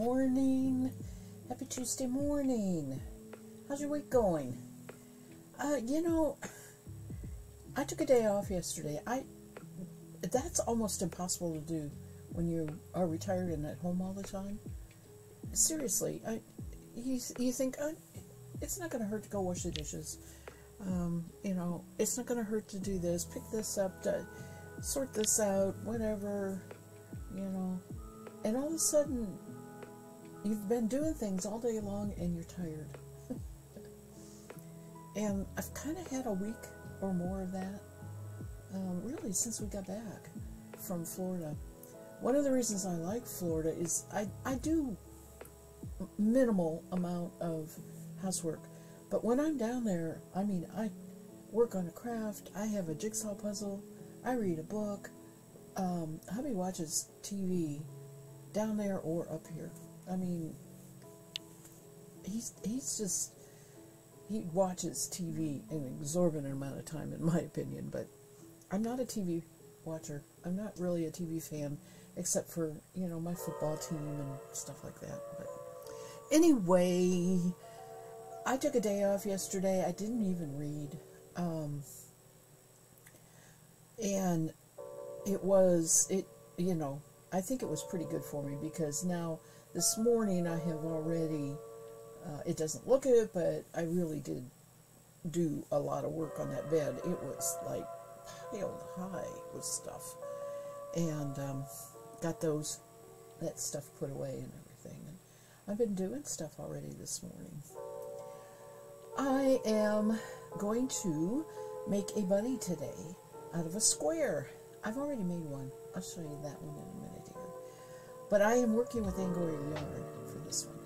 morning. Happy Tuesday morning. How's your week going? I took a day off yesterday. That's almost impossible to do when you are retired and at home all the time. Seriously, you think, it's not going to hurt to go wash the dishes. It's not going to hurt to do this, pick this up, sort this out, whatever, And all of a sudden, you've been doing things all day long and you're tired. And I've kind of had a week or more of that, really, since we got back from Florida. One of the reasons I like Florida is I do minimal amount of housework. But when I'm down there, I work on a craft, I have a jigsaw puzzle, I read a book. Hubby watches TV down there or up here. He watches TV an exorbitant amount of time, in my opinion, but I'm not a TV watcher. I'm not really a TV fan, except for, my football team and stuff like that. But anyway, I took a day off yesterday. I didn't even read. And I think it was pretty good for me, because now this morning I have already, it doesn't look it, but I really did do a lot of work on that bed. It was like piled high with stuff, and got that stuff put away and everything. And I've been doing stuff already this morning. I am going to make a bunny today out of a square. I've already made one. I'll show you that one in a minute here. But I am working with Angora yarn for this one.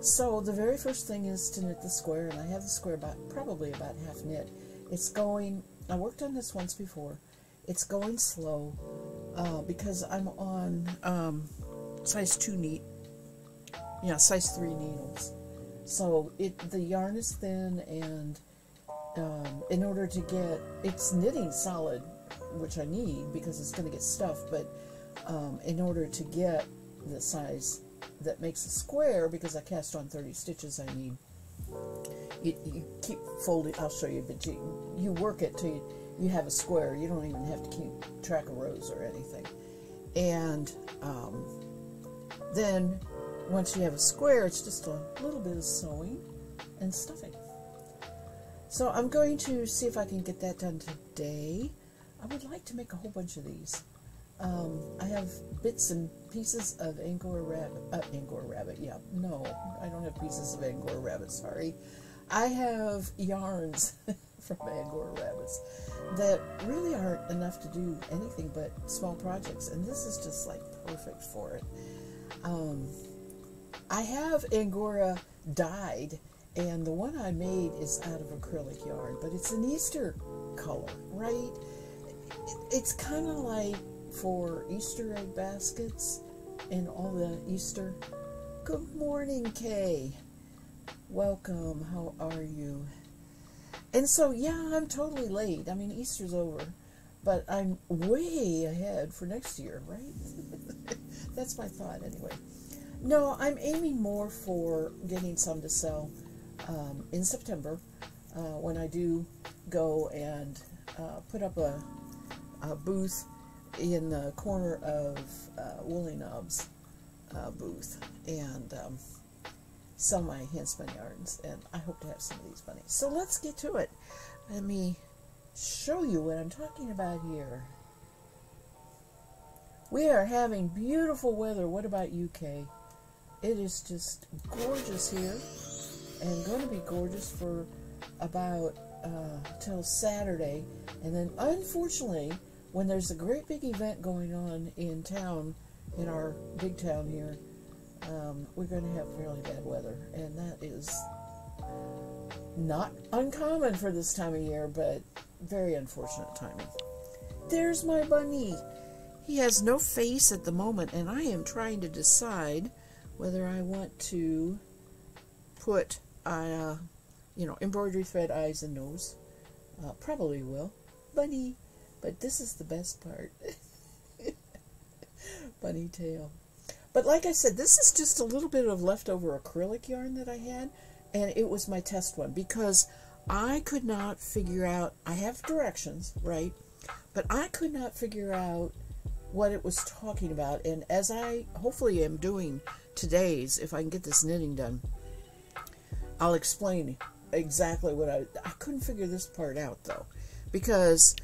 So the very first thing is to knit the square, and I have the square probably about half knit. I worked on this once before. It's going slow because I'm on size 2 size 3 needles. So the yarn is thin, and in order to get, it's knitting solid, which I need because it's going to get stuffed, but in order to get the size that makes a square, because I cast on 30 stitches, I need, you keep folding, I'll show you, but you work it till you have a square. You don't even have to keep track of rows or anything. And then once you have a square, it's just a little bit of sewing and stuffing. So I'm going to see if I can get that done today. I would like to make a whole bunch of these. I have bits and pieces of Angora rabbit, yeah. No, I don't have pieces of Angora rabbit, sorry. I have yarns from Angora rabbits that really aren't enough to do anything but small projects, and this is just like perfect for it. I have Angora dyed, and the one I made is out of acrylic yarn, but it's an Easter color, right? It's kind of like for Easter egg baskets and all the Easter. Good morning, Kay. Welcome. How are you? And so, yeah, I'm totally late. Easter's over, but I'm way ahead for next year, right? That's my thought, anyway. No, I'm aiming more for getting some to sell in September when I do go and put up a booth in the corner of Woolly Knobs booth and sell my handspun yarns, and I hope to have some of these bunnies. So let's get to it. Let me show you what I'm talking about here. We are having beautiful weather. What about UK? It is just gorgeous here, and going to be gorgeous for about till Saturday, and then unfortunately, when there's a great big event going on in town, in our big town here, we're going to have really bad weather, and that is not uncommon for this time of year, but very unfortunate timing. There's my bunny. He has no face at the moment, and I am trying to decide whether I want to put, embroidery thread eyes and nose. Probably will. Bunny. But this is the best part. Bunny tail. But like I said, this is just a little bit of leftover acrylic yarn that I had, and it was my test one because I could not figure out, I have directions, right? But I could not figure out what it was talking about. And as I hopefully am doing today's, if I can get this knitting done, I'll explain exactly what I couldn't figure this part out though, because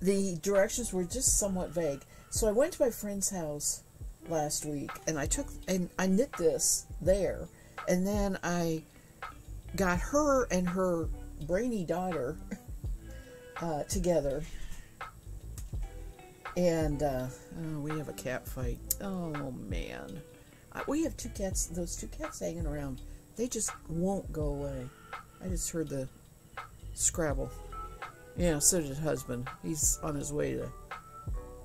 the directions were just somewhat vague. So I went to my friend's house last week and I knit this there, and then I got her and her brainy daughter together, and we have a cat fight. Oh man, we have two cats. Those two cats hanging around, they just won't go away. I just heard the Scrabble. Yeah, so did husband. He's on his way to.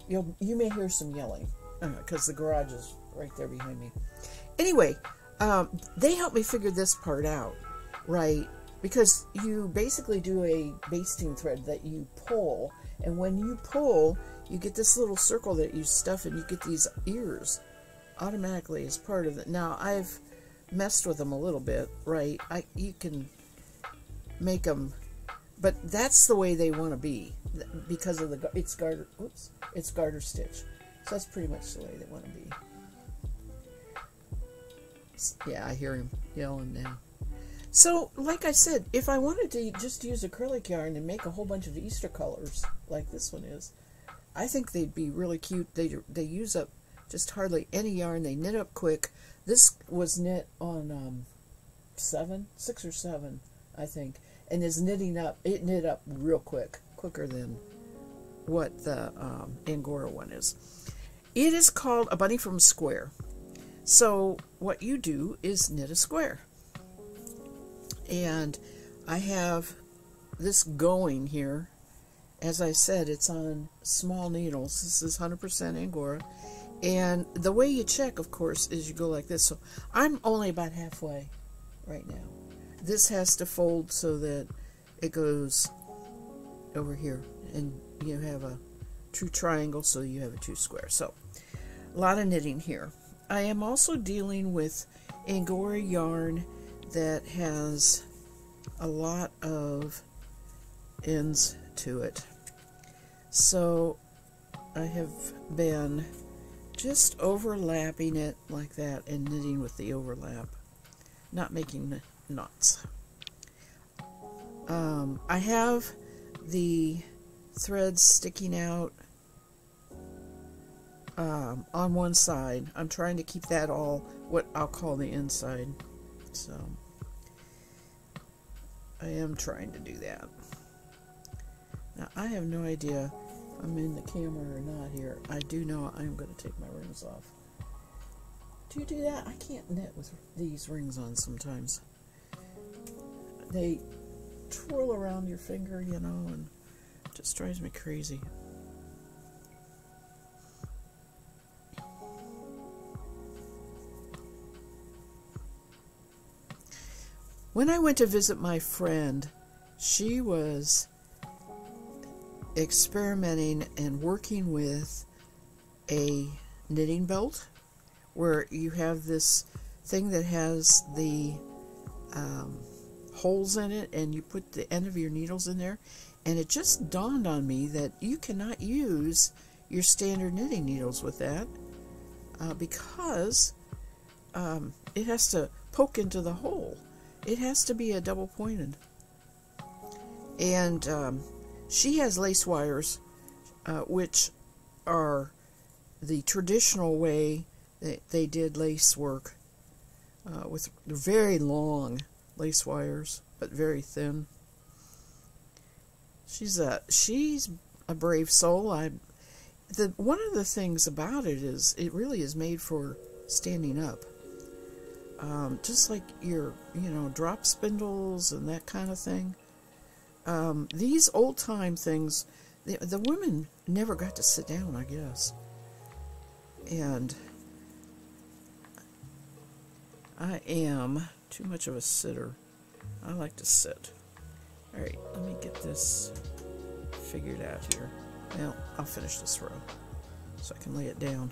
You may hear some yelling because the garage is right there behind me. Anyway, they helped me figure this part out, right? Because you basically do a basting thread that you pull, and when you pull, you get this little circle that you stuff, and you get these ears automatically as part of it. Now, I've messed with them a little bit, right? You can make them, but that's the way they want to be because of it's garter stitch. So that's pretty much the way they want to be. Yeah, I hear him yelling now. So, like I said, if I wanted to just use acrylic yarn and make a whole bunch of Easter colors, like this one is, I think they'd be really cute. They use up just hardly any yarn. They knit up quick. This was knit on 6 or 7, I think, and is knitting up. It knit up real quick, quicker than what the Angora one is. It is called A Bunny from a Square. So what you do is knit a square. And I have this going here. As I said, it's on small needles. This is 100% Angora. And the way you check, of course, is you go like this. So I'm only about halfway right now. This has to fold so that it goes over here. And you have a true triangle, so you have a true square. So a lot of knitting here. I am also dealing with Angora yarn that has a lot of ends to it. So I have been just overlapping it like that and knitting with the overlap, not making knots. I have the threads sticking out on one side. I'm trying to keep that all what I'll call the inside. So I am trying to do that. Now I have no idea if I'm in the camera or not here. I do know I'm going to take my rings off. Do you do that? I can't knit with these rings on sometimes. They twirl around your finger, you know, and it just drives me crazy. When I went to visit my friend, she was experimenting and working with a knitting belt where you have this thing that has the holes in it, and you put the end of your needles in there, and it just dawned on me that you cannot use your standard knitting needles with that because it has to poke into the hole. It has to be a double pointed. And she has lace wires, which are the traditional way that they did lace work, with very long lace wires, but very thin. She's a brave soul. One of the things about it is it really is made for standing up. Just like your, drop spindles and that kind of thing. These old-time things, the women never got to sit down, I guess. And I am too much of a sitter. I like to sit. Alright, let me get this figured out here. Well, I'll finish this row so I can lay it down.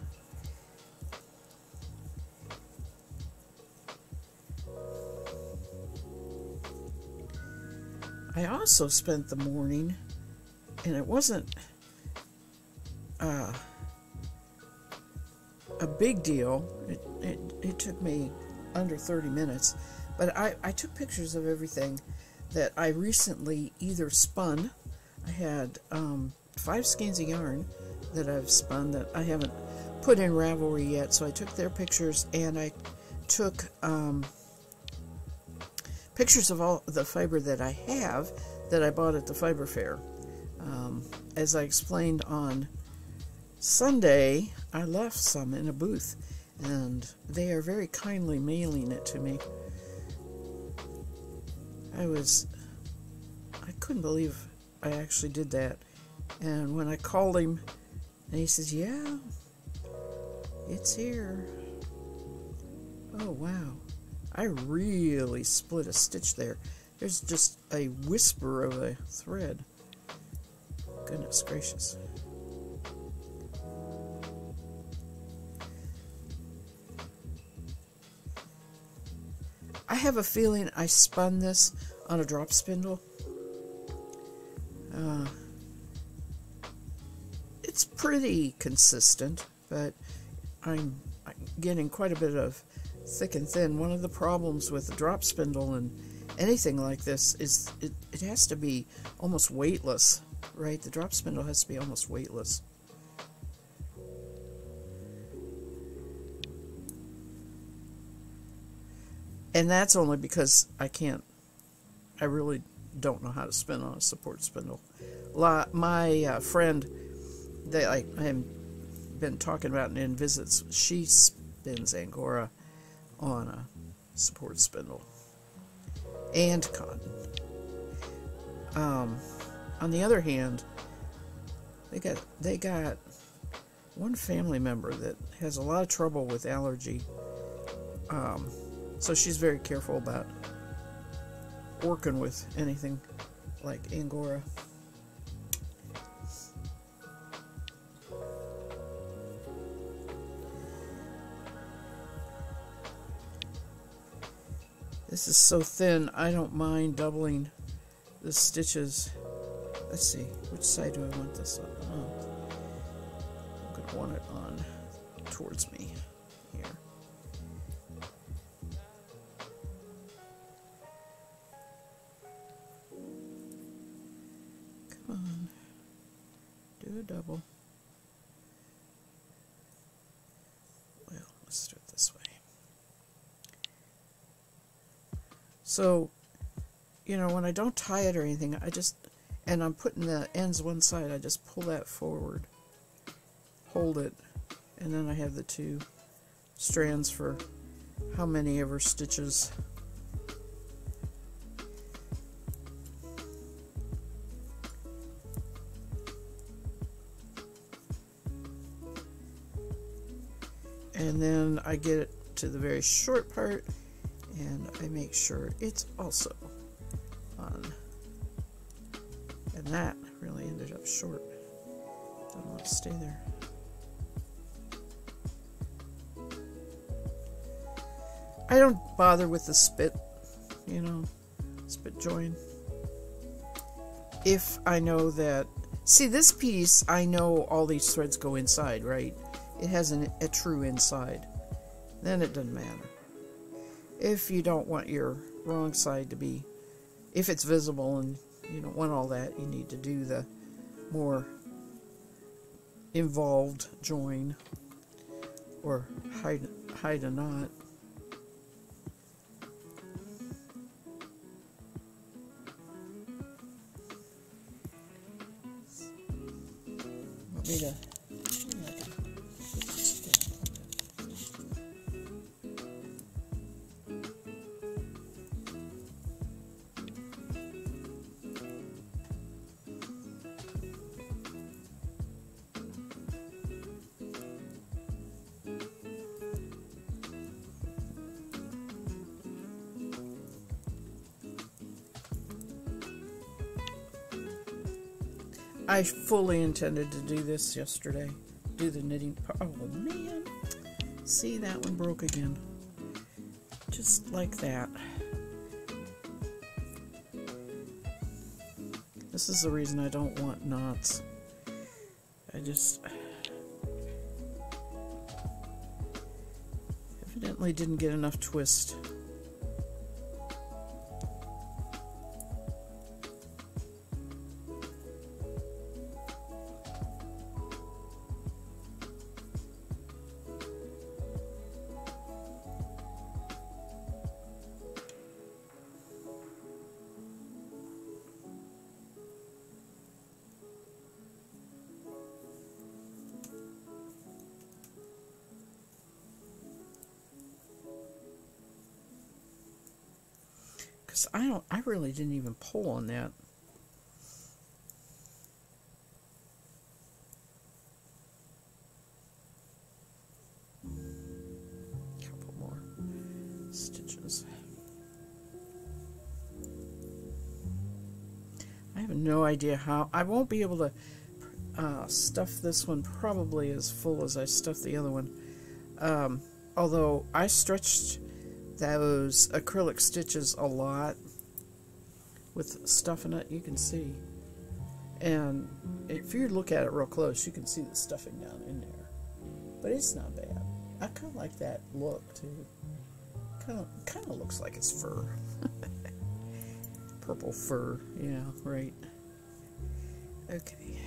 I also spent the morning, and it wasn't a big deal. It took me under 30 minutes, but I took pictures of everything that I recently either spun. I had 5 skeins of yarn that I've spun that I haven't put in Ravelry yet, so I took their pictures, and I took pictures of all the fiber that I have that I bought at the Fiber Fair. As I explained on Sunday, I left some in a booth, and they are very kindly mailing it to me. I couldn't believe I actually did that. And when I called him, and he says, yeah, it's here. Oh, wow. I really split a stitch there. There's just a whisper of a thread. Goodness gracious. I have a feeling I spun this on a drop spindle. It's pretty consistent, but I'm getting quite a bit of thick and thin. One of the problems with the drop spindle and anything like this is it has to be almost weightless, right? The drop spindle has to be almost weightless. And that's only because I really don't know how to spin on a support spindle. My friend that I have been talking about in visits, she spins Angora on a support spindle and cotton. On the other hand, they got one family member that has a lot of trouble with allergy. So she's very careful about working with anything like Angora. This is so thin, I don't mind doubling the stitches. Let's see, which side do I want this on? Oh, I'm going to want it on towards me here. Come on, do a double. Well, let's do it this way. So, you know, when I don't tie it or anything, and I'm putting the ends one side, I just pull that forward, hold it, and then I have the 2 strands for how many ever stitches. And then I get it to the very short part, and I make sure it's also on. And that really ended up short. Don't want to stay there. I don't bother with the spit, you know, spit join. If I know that, see this piece, I know all these threads go inside, right? It has a true inside. Then it doesn't matter. If you don't want your wrong side to be, if it's visible and you don't want all that, you need to do the more involved join or hide a knot. Want me to? I fully intended to do this yesterday. Do the knitting part. Oh man. See, that one broke again. Just like that. This is the reason I don't want knots. I just evidently didn't get enough twist. I really didn't even pull on that. Couple more stitches. I have no idea how. I won't be able to stuff this one probably as full as I stuffed the other one. Although I stretched those acrylic stitches a lot with stuffing it, you can see. And if you look at it real close, you can see the stuffing down in there. But it's not bad. I kind of like that look too. Kind of looks like it's fur. Purple fur. Yeah, right. Okay.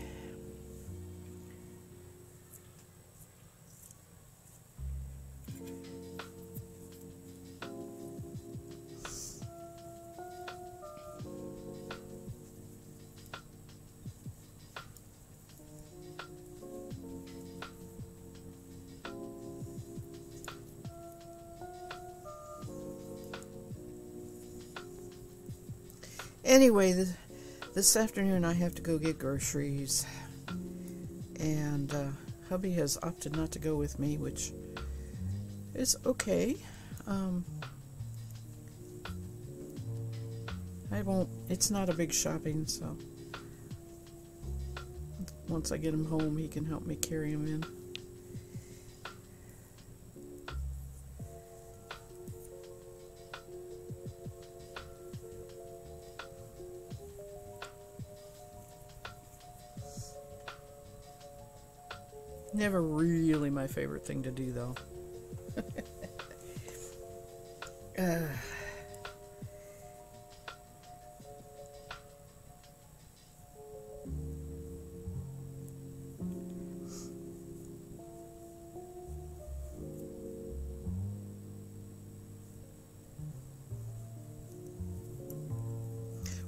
Anyway, this afternoon I have to go get groceries, and hubby has opted not to go with me, which is okay. I won't. It's not a big shopping, so once I get him home, he can help me carry him in. Never really my favorite thing to do, though.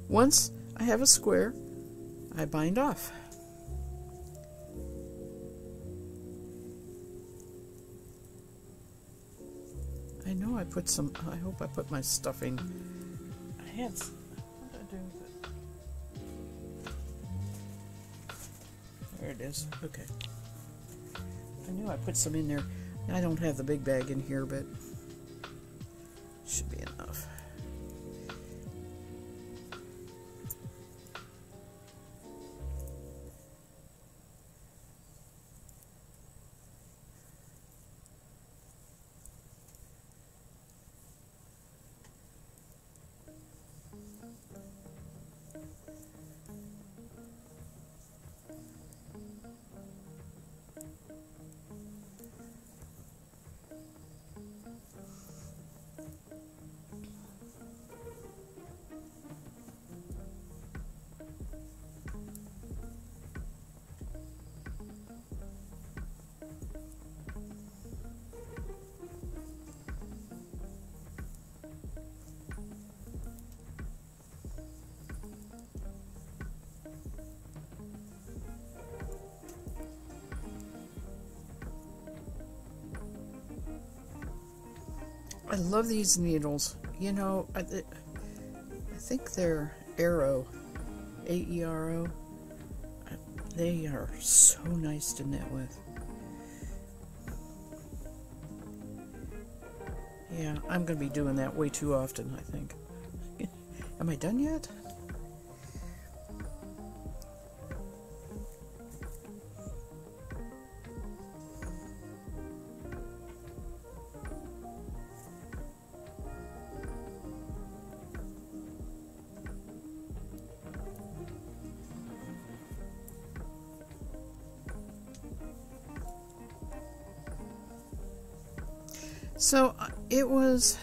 Once I have a square, I bind off. I know I put some, I hope I put my stuffing. I had, what did I do with it? There it is. Okay. I knew I put some in there. I don't have the big bag in here, but should be enough. I love these needles. You know, I think they're Aero, A-E-R-O. They are so nice to knit with. Yeah, I'm going to be doing that way too often, I think. Am I done yet? So it was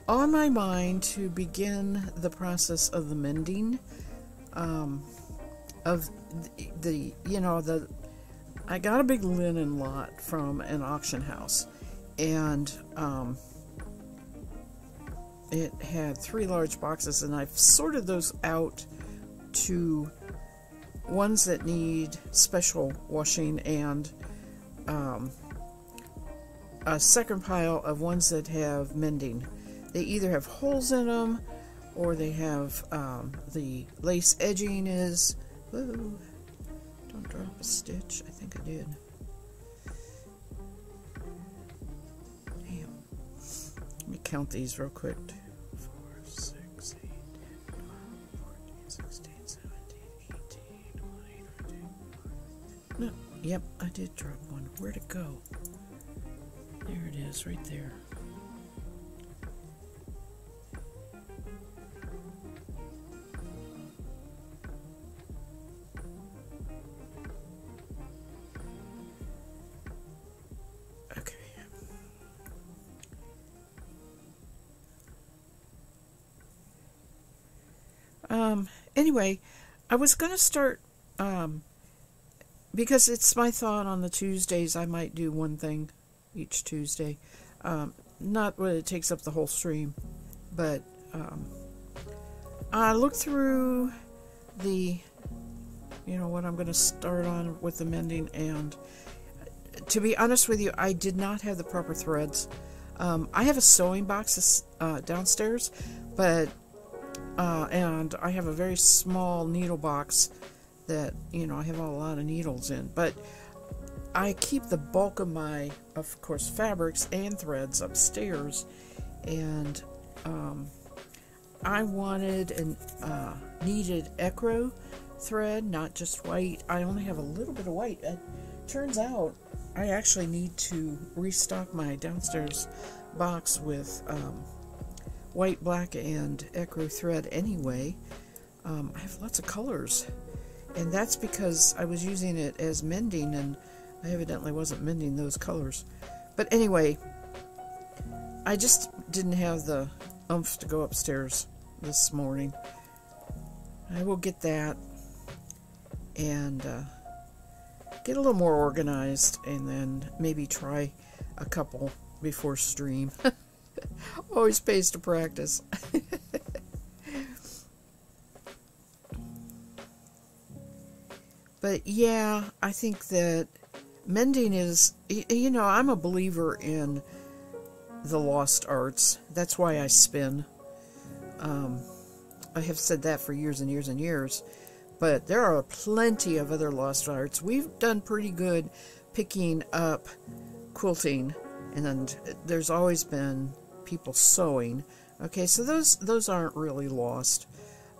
on my mind to begin the process of the mending of I got a big linen lot from an auction house, and it had 3 large boxes, and I've sorted those out to ones that need special washing and a second pile of ones that have mending. They either have holes in them or they have the lace edging is, whoa, don't drop a stitch. I think I did. Damn. Let me count these real quick. 2, 4, 6, 8, 10, 12, 14, 16, 17, 18, 20, 22. No, yep, I did drop one. Where'd it go? There it is, right there. Anyway, I was going to start, because it's my thought on the Tuesdays, I might do one thing each Tuesday. Not that it takes up the whole stream, but I looked through the, what I'm going to start on with the mending, and to be honest with you, I did not have the proper threads. I have a sewing box downstairs, but and I have a very small needle box that, I have a lot of needles in, but I keep the bulk of my, of course, fabrics and threads upstairs, and I wanted and needed Ecru thread, not just white. I only have a little bit of white. It turns out I actually need to restock my downstairs box with white, black, and Ecru thread anyway. I have lots of colors, and that's because I was using it as mending, and I evidently wasn't mending those colors. But anyway, I just didn't have the oomph to go upstairs this morning. I will get that and get a little more organized, and then maybe try a couple before stream. Always pays to practice. But yeah, I think that mending is, I'm a believer in the lost arts. That's why I spin. I have said that for years and years and years. But there are plenty of other lost arts. We've done pretty good picking up quilting, and there's always been people sewing. Okay, so those aren't really lost.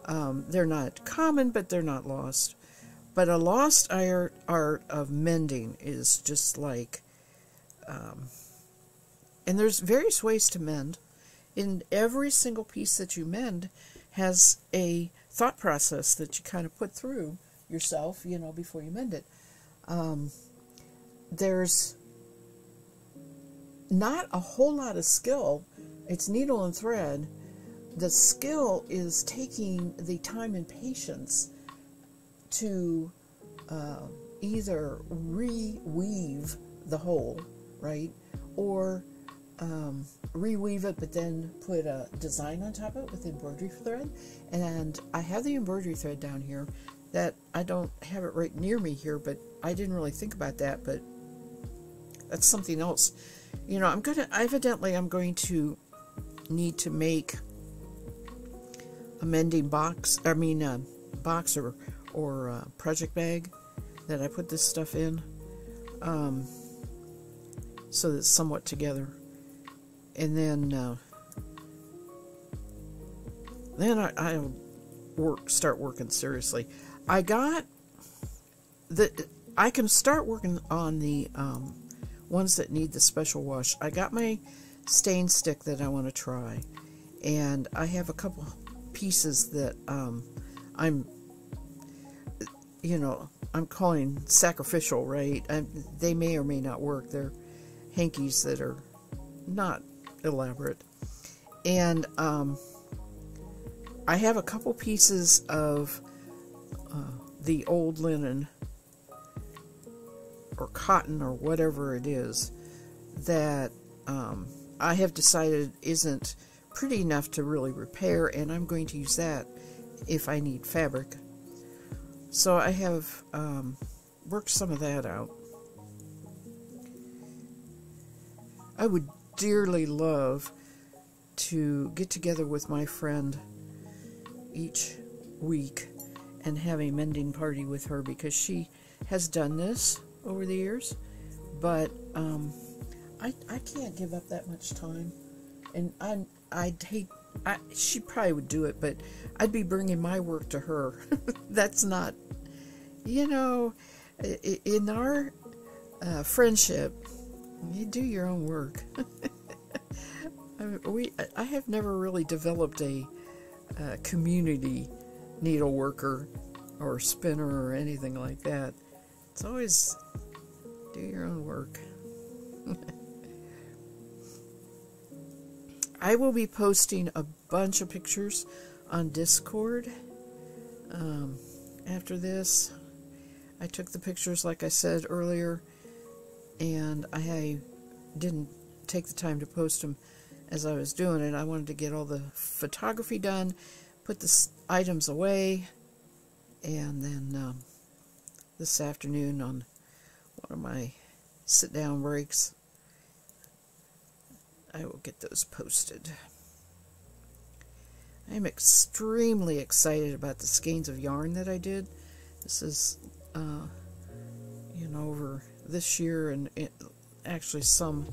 They're not common, but they're not lost. But a lost art of mending is just like, and there's various ways to mend. In every single piece that you mend has a thought process that you kind of put through yourself, before you mend it. There's not a whole lot of skill. It's needle and thread. The skill is taking the time and patience to either reweave the whole, right, or reweave it, but then put a design on top of it with embroidery thread. And I have the embroidery thread down here that I don't have it right near me here, but I didn't really think about that, but that's something else. I'm going to need to make a mending box, box or project bag that I put this stuff in, so that it's somewhat together. And then I'll start working seriously. I can start working on the ones that need the special wash. I got my stain stick that I want to try, and I have a couple pieces that I'm calling sacrificial, right? They may or may not work. They're hankies that are not elaborate. And I have a couple pieces of the old linen or cotton or whatever it is that I have decided isn't pretty enough to really repair, and I'm going to use that if I need fabric. So I have worked some of that out. I would dearly love to get together with my friend each week and have a mending party with her, because she has done this over the years, but I can't give up that much time, and I'd hate. She probably would do it, but I'd be bringing my work to her. That's not, in our friendship, you do your own work. I have never really developed a community needle worker or spinner or anything like that. It's always do your own work. I will be posting a bunch of pictures on Discord after this. I took the pictures like I said earlier, and I didn't take the time to post them as I was doing it. I wanted to get all the photography done, put the items away, and then this afternoon on one of my sit-down breaks, I will get those posted. I'm extremely excited about the skeins of yarn that I did. This is, over this year, and actually some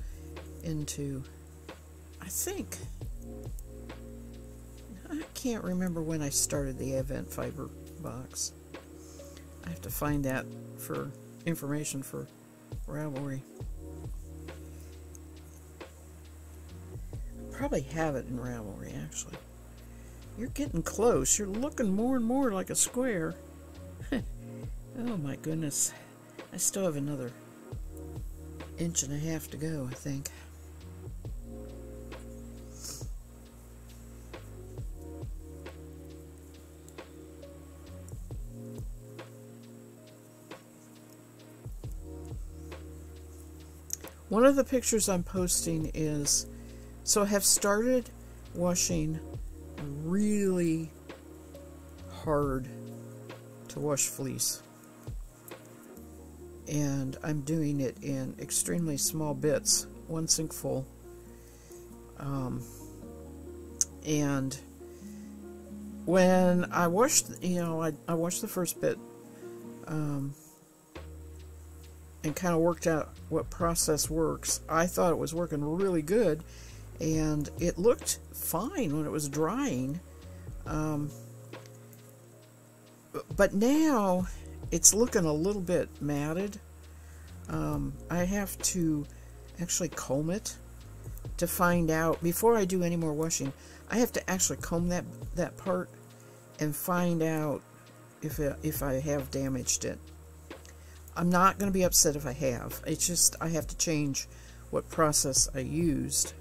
into, I can't remember when I started the Advent Fiber box. I have to find that for information for Ravelry. Probably have it in Ravelry, actually. You're getting close. You're looking more and more like a square. Oh my goodness. I still have another 1.5 inches to go, I think. One of the pictures I'm posting is, so I have started washing really hard to wash fleece, and I'm doing it in extremely small bits, 1 sink full, and when I washed, I washed the first bit and kind of worked out what process works. I thought it was working really good, and it looked fine when it was drying, but now it's looking a little bit matted. I have to actually comb it to find out, before I do any more washing, I have to actually comb that part and find out if I have damaged it. I'm not going to be upset if I have. It's just I have to change what process I used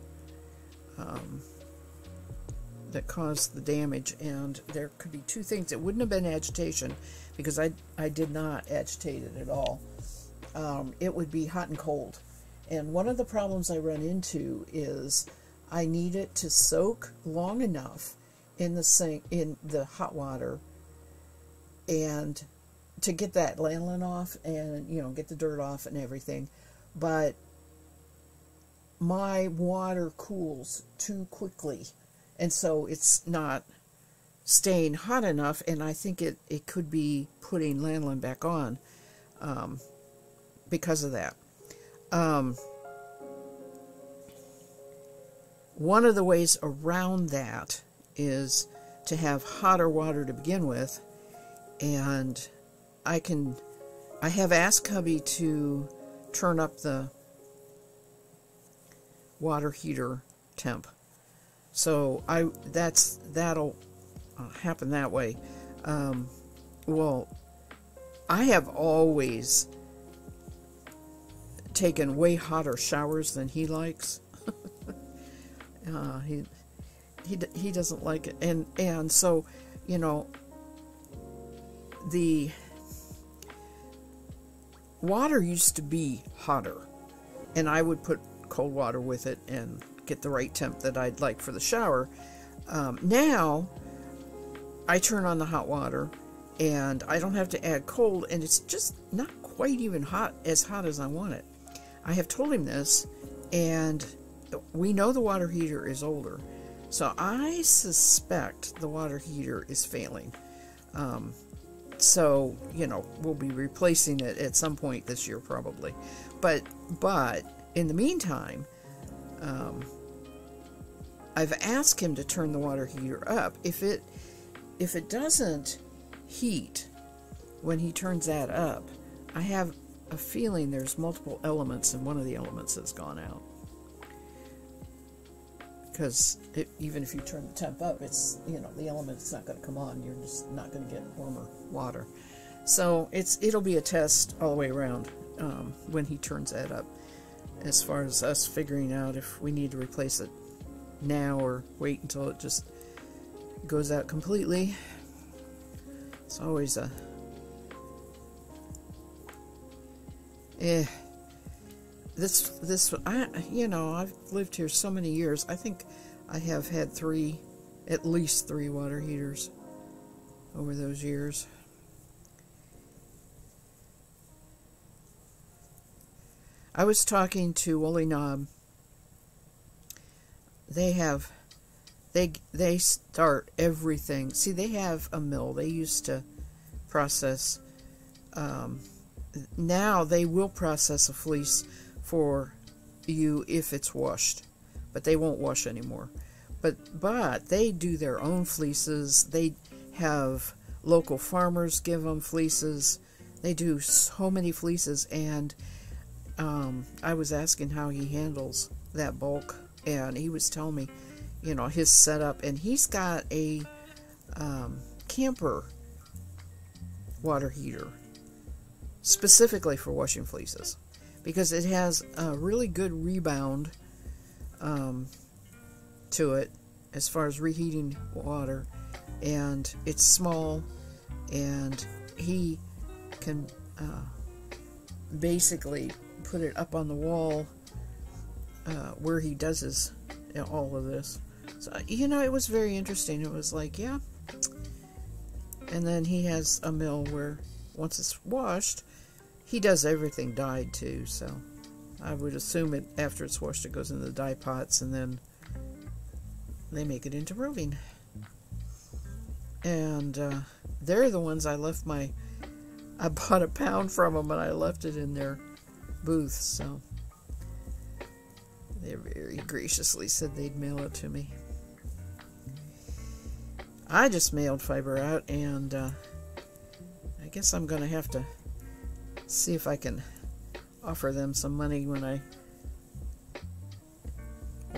that caused the damage, and there could be two things. It wouldn't have been agitation, because I did not agitate it at all. It would be hot and cold, and one of the problems I run into is I need it to soak long enough in the sink, in the hot water, and to get that lanolin off, and get the dirt off and everything, but my water cools too quickly, and so it's not staying hot enough, and I think it could be putting lanolin back on because of that. One of the ways around that is to have hotter water to begin with, and I have asked hubby to turn up the water heater temp, so that'll happen that way. Well, I have always taken way hotter showers than he likes. He doesn't like it, and so, you know, the water used to be hotter, and I would put cold water with it and get the right temp that I'd like for the shower. Now I turn on the hot water, and I don't have to add cold, and it's just not quite even as hot as I want it. I have told him this, and we know the water heater is older, so I suspect the water heater is failing. So, you know, we'll be replacing it at some point this year probably. But in the meantime, I've asked him to turn the water heater up. If it doesn't heat when he turns that up, I have a feeling there's multiple elements and one of the elements has gone out. Because even if you turn the temp up, it's, you know, the element's not going to come on. You're just not going to get warmer water. So it'll be a test all the way around when he turns that up, as far as us figuring out if we need to replace it now or wait until it just goes out completely. It's always a you know, I've lived here so many years. I think I have had at least three water heaters over those years. I was talking to Woolly Knob. They start everything. See, they have a mill. They used to process. Now they will process a fleece for you if it's washed, but they won't wash anymore. But they do their own fleeces. They have local farmers give them fleeces. They do so many fleeces, and I was asking how he handles that bulk, and he was telling me, you know, his setup, and he's got a camper water heater specifically for washing fleeces, because it has a really good rebound to it as far as reheating water, and it's small, and he can basically put it up on the wall where he does his, you know, all of this. So, you know, it was very interesting. It was like, yeah. And then he has a mill where once it's washed, he does everything dyed too, so I would assume it after it's washed it goes into the dye pots, and then they make it into roving. And they're the ones I bought a pound from them, and I left it in their booth, so they very graciously said they'd mail it to me. I just mailed fiber out, and I guess I'm going to have to see if I can offer them some money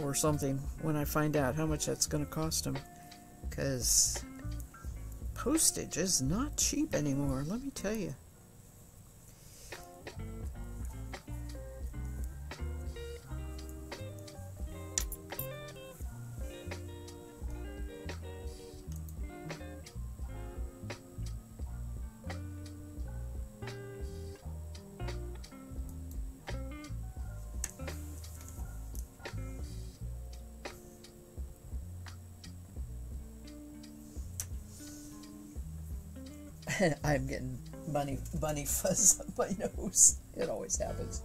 or something when I find out how much that's going to cost them, because postage is not cheap anymore, let me tell you. I'm getting bunny fuzz on my nose. It always happens.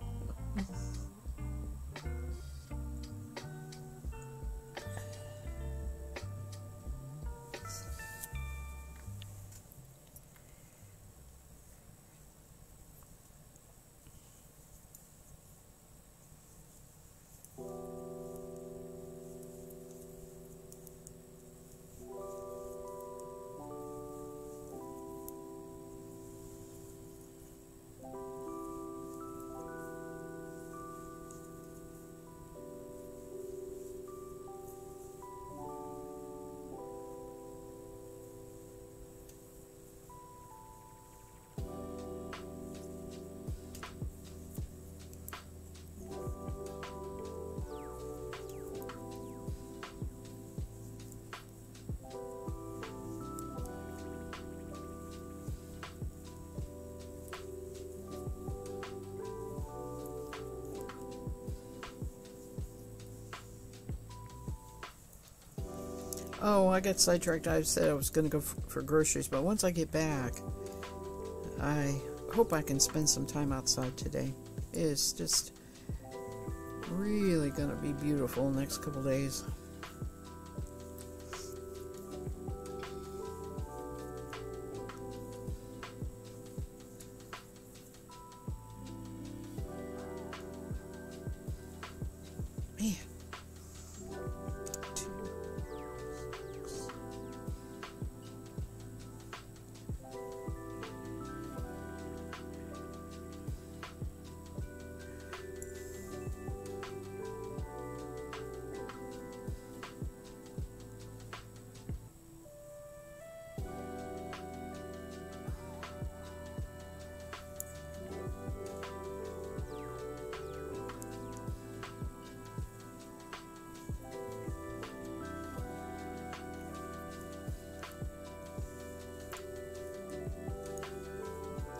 Oh, I got sidetracked. I said I was going to go for groceries, but once I get back, I hope I can spend some time outside today. It's just really going to be beautiful the next couple days. Man.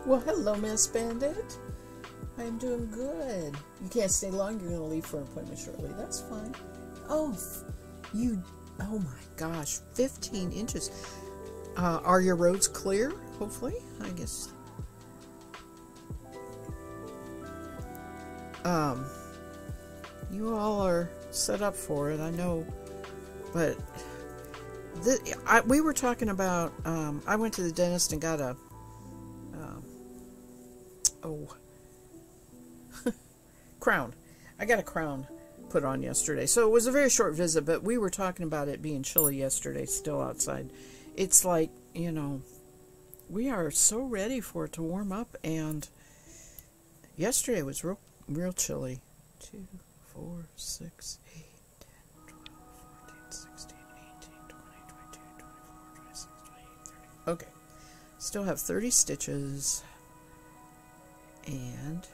Well, hello, Miss Bandit. I'm doing good. You can't stay long. You're going to leave for an appointment shortly. That's fine. Oh, oh my gosh, 15 inches. Are your roads clear? Hopefully, I guess. You all are set up for it, I know, but we were talking about, I went to the dentist and got a, crown. I got a crown put on yesterday. So it was a very short visit, but we were talking about it being chilly yesterday, still outside. It's like, you know, we are so ready for it to warm up, and yesterday was real chilly. 2, 4, 6, 8, 10, 12, 14, 16, 18, 20, 22, 24, 26, 28, 30. Okay. Still have 30 stitches. And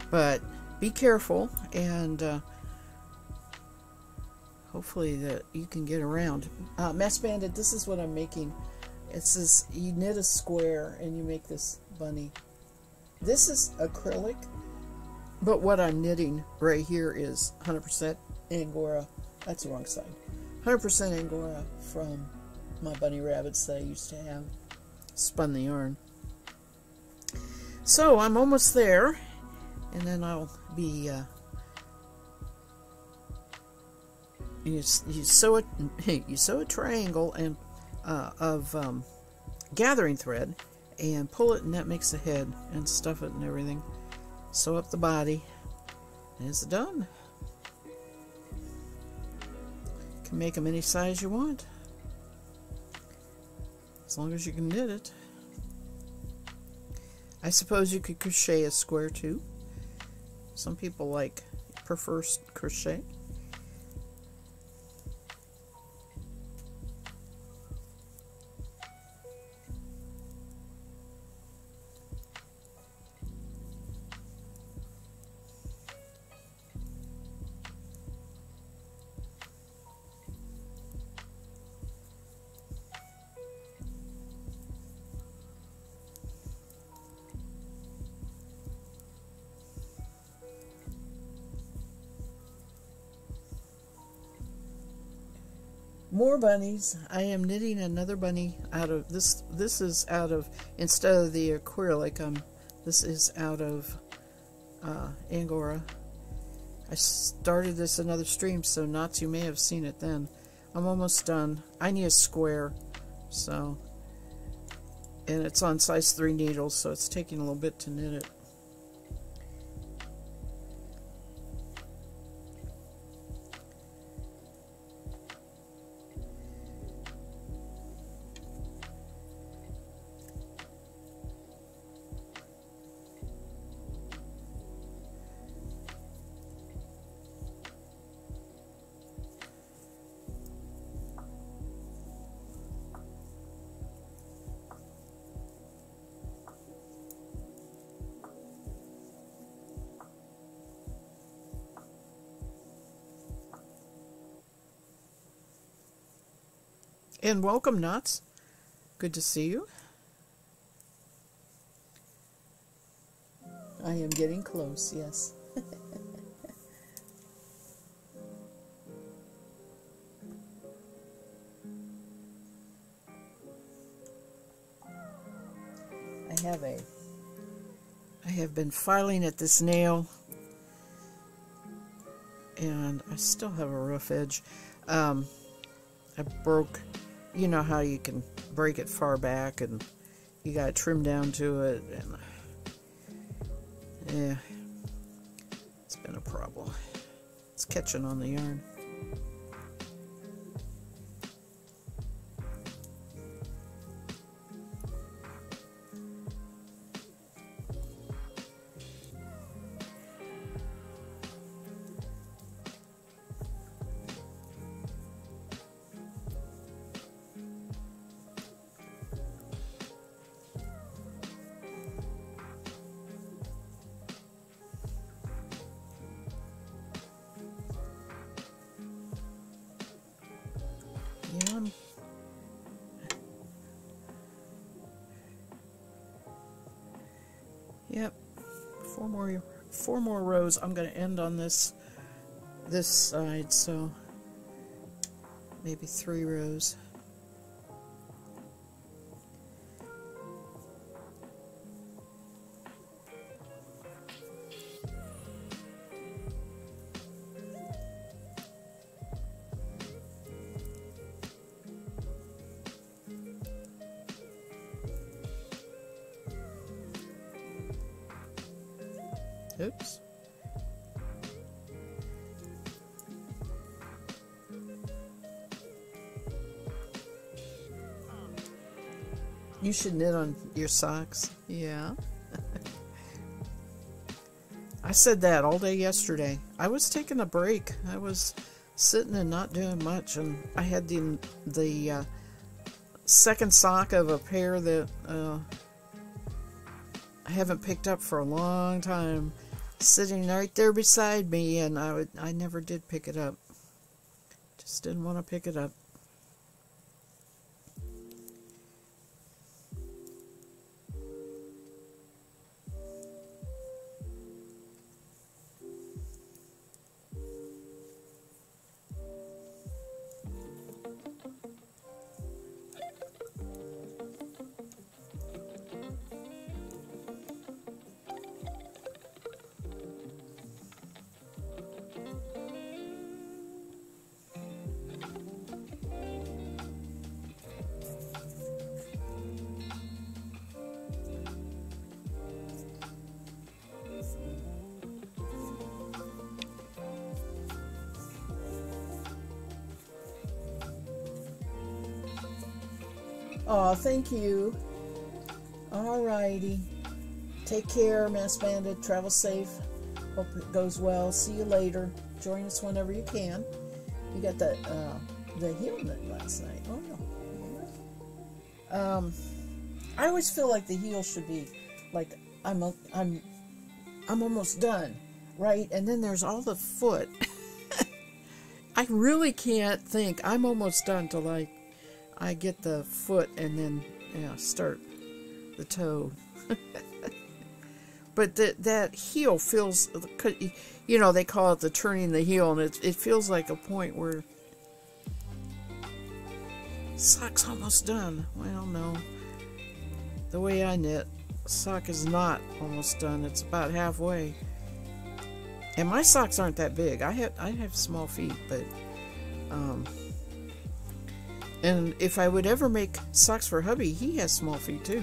but be careful, and hopefully that you can get around. Mass Bandit, this is what I'm making. It's this, you knit a square and you make this bunny. This is acrylic, but what I'm knitting right here is 100% Angora. That's the wrong side. 100% Angora from my bunny rabbits that I used to have. Spun the yarn. So I'm almost there, and then I'll be you sew it. You sew a triangle and of gathering thread and pull it, and that makes a head, and stuff it and everything. Sew up the body, and it's done. You can make them any size you want, as long as you can knit it. I suppose you could crochet a square too. Some people prefer crochet. More bunnies. I am knitting another bunny out of this. This is out of, instead of the acrylic, this is out of Angora. I started this another stream, so Knots, you may have seen it then. I'm almost done. I need a square, so, and it's on size 3 needles, so it's taking a little bit to knit it. And welcome, Knots. Good to see you. I am getting close, yes. I have been filing at this nail, and I still have a rough edge. I broke, you know how you can break it far back and you got to trim down to it, and yeah, it's been a problem. It's catching on the yarn. Yeah. Yep. Four more rows. I'm going to end on this side, so maybe 3 rows. Oops. You should knit on your socks. Yeah. I said that all day yesterday. I was taking a break. I was sitting and not doing much, and I had the second sock of a pair that I haven't picked up for a long time, sitting right there beside me, and I never did pick it up. Just didn't want to pick it up. Oh, thank you. Alrighty. Take care, Mass Bandit. Travel safe. Hope it goes well. See you later. Join us whenever you can. You got the heel knit last night. Oh no. I always feel like the heel should be like I'm almost done, right? And then there's all the foot. I really can't think I'm almost done till I get the foot and then start the toe. But that heel feels, you know, they call it the turning the heel, and it feels like a point where sock's almost done. Well, no. The way I knit, sock is not almost done. It's about halfway. And my socks aren't that big. I have small feet, but and if I would ever make socks for hubby, he has small feet too.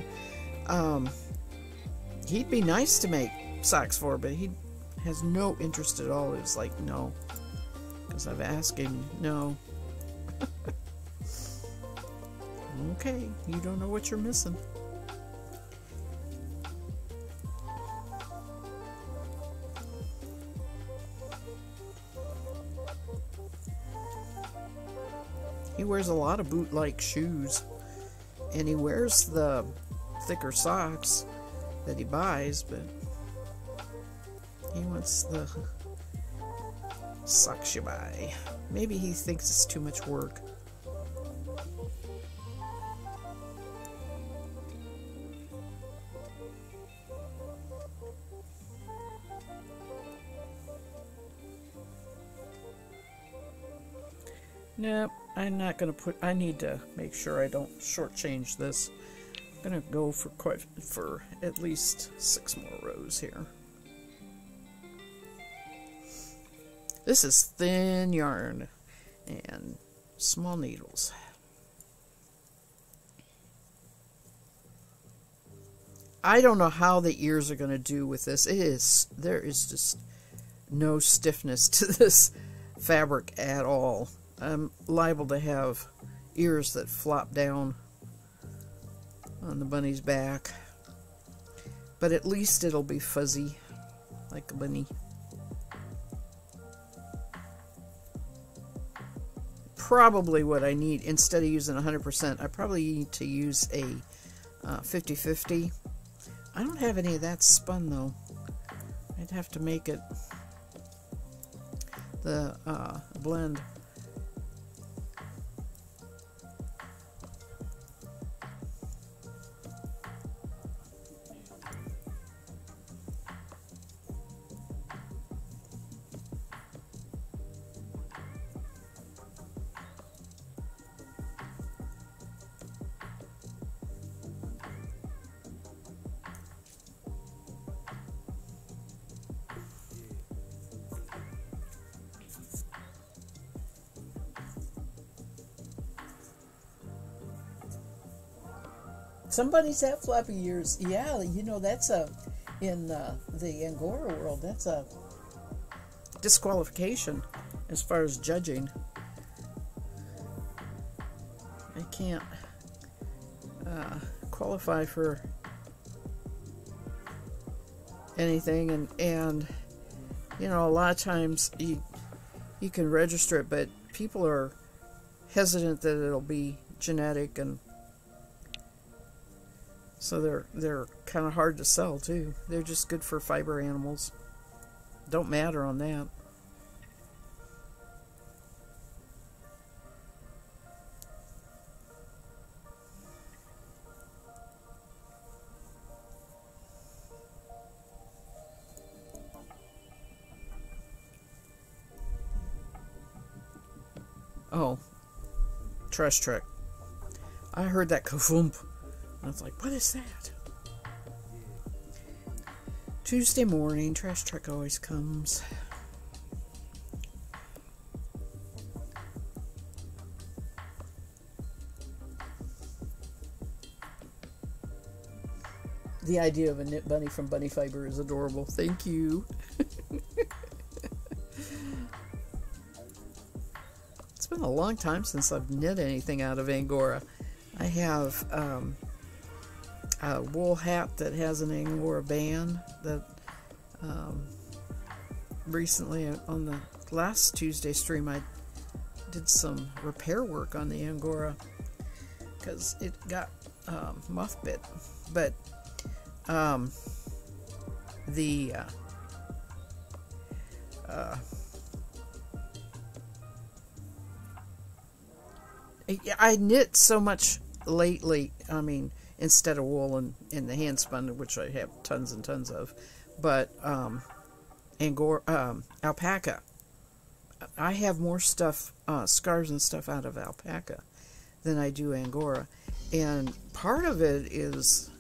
He'd be nice to make socks for, but he has no interest at all. It's like, no. Because I've asked him, no. Okay, you don't know what you're missing. He wears a lot of boot-like shoes, and he wears the thicker socks that he buys, but he wants the socks you buy. Maybe he thinks it's too much work. Nope, I'm not going to put... I need to make sure I don't shortchange this. I'm gonna go for at least 6 more rows here. This is thin yarn and small needles. I don't know how the ears are going to do with this. There is just no stiffness to this fabric at all. I'm liable to have ears that flop down on the bunny's back, but at least it'll be fuzzy like a bunny. Probably what I need, instead of using 100%, I probably need to use a 50-50. I don't have any of that spun though. I'd have to make it the blend. Somebody's had flappy ears. Yeah, you know, that's in the Angora world, that's a disqualification as far as judging. I can't qualify for anything, and you know, a lot of times you can register it, but people are hesitant that it'll be genetic, and so they're kind of hard to sell too. They're just good for fiber animals. Don't matter on that. Oh, trash truck. I heard that ka-foomp. I was like, what is that? Tuesday morning, trash truck always comes. The idea of a knit bunny from Bunny Fiber is adorable. Thank you. It's been a long time since I've knit anything out of Angora. I have a wool hat that has an Angora band that recently on the last Tuesday stream I did some repair work on the Angora because it got moth bit, but I knit so much lately, I mean, instead of wool and in the hand spun, which I have tons and tons of, but Angora, alpaca. I have more stuff, scarves and stuff out of alpaca than I do Angora, and part of it is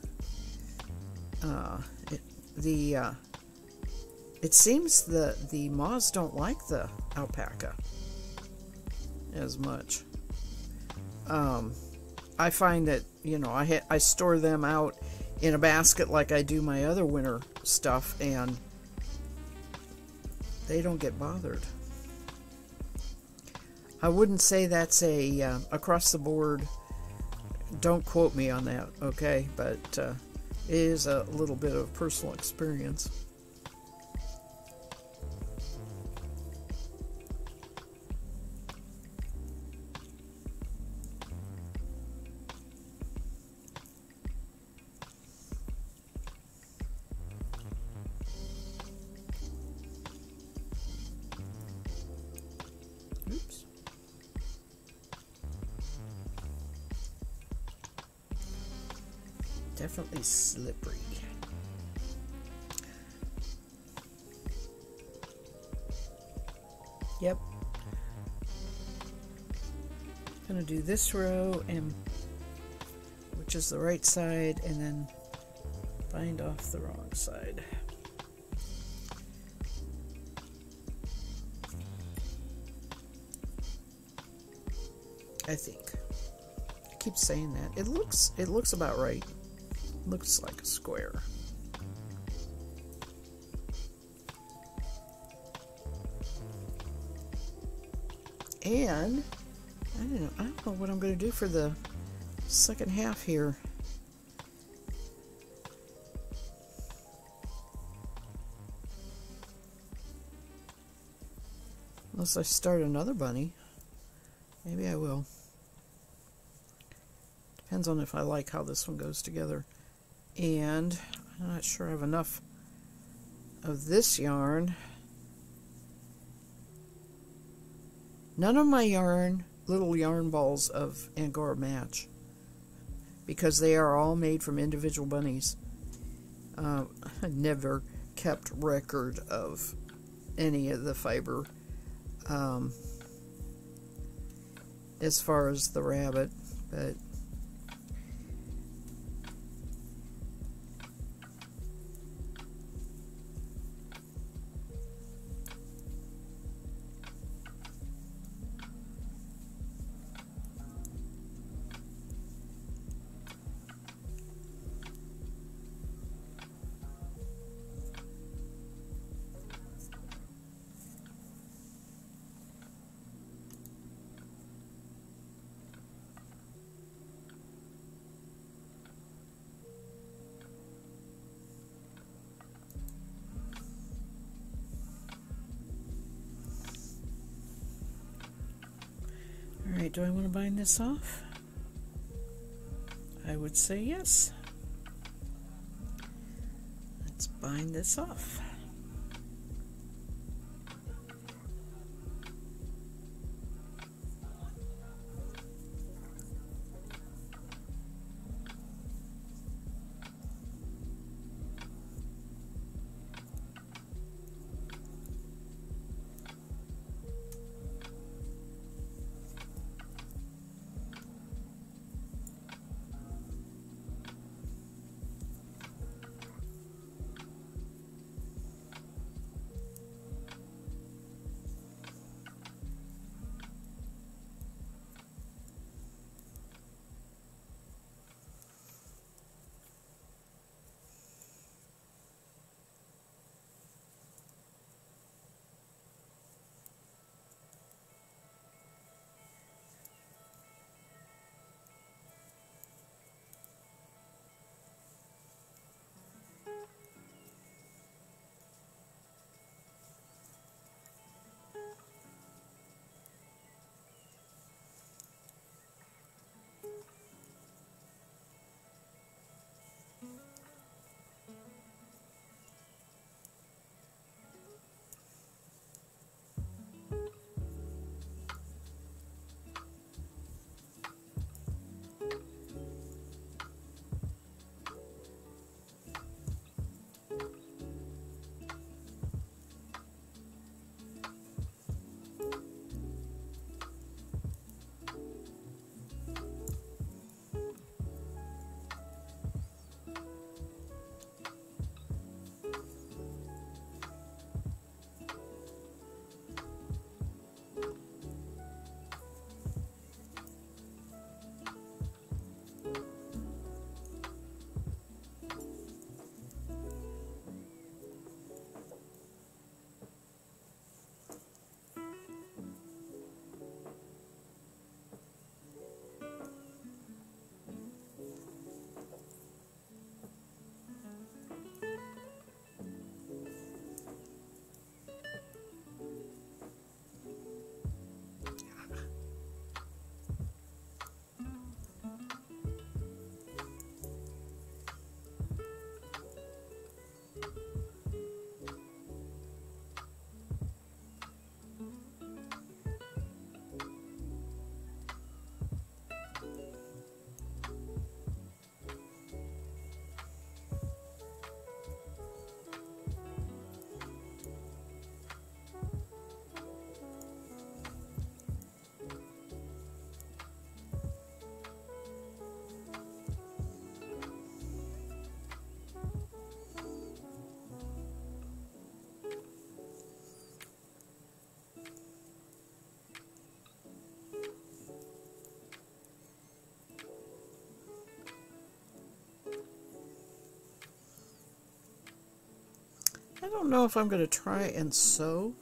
it seems the moths don't like the alpaca as much. I find that, you know, I store them out in a basket like I do my other winter stuff, and they don't get bothered. I wouldn't say that's a across the board. Don't quote me on that, okay? But it is a little bit of personal experience. Oops. Definitely slippery. Yep. Gonna do this row, and which stitches the right side and then bind off the wrong side. I think. I keep saying that. It looks about right. Looks like a square. And I don't know what I'm going to do for the second half here. Unless I start another bunny. Maybe I will. Depends on if I like how this one goes together. And I'm not sure I have enough of this yarn. None of my little yarn balls of Angora match, because they are all made from individual bunnies. I never kept record of any of the fiber as far as the rabbit, but alright, do I want to bind this off? I would say yes. Let's bind this off. don't know if I'm going to try and sew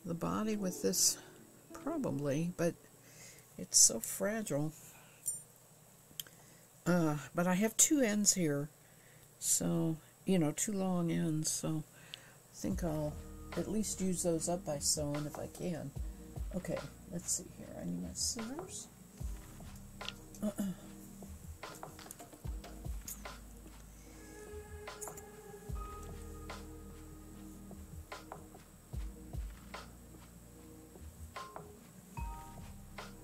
the body with this, probably, but it's so fragile. But I have two ends here, so, you know, two long ends, so I think I'll at least use those up by sewing if I can. Okay, let's see here. I need my scissors.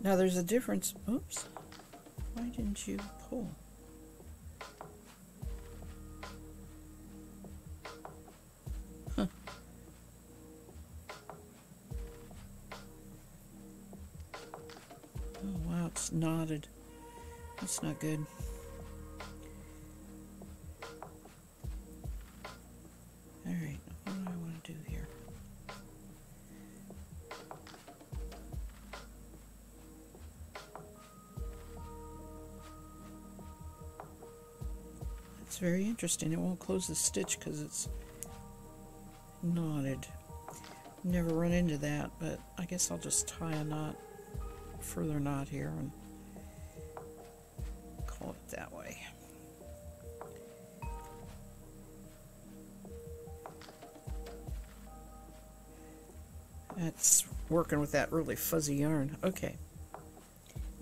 Now there's a difference. Oops. Why didn't you pull? Huh. Oh wow, it's knotted. That's not good. Alright, what do I want to do here? It's very interesting. It won't close the stitch because it's knotted. Never run into that, but I guess I'll just tie a knot, further knot here, and call it that way. That's working with that really fuzzy yarn. Okay.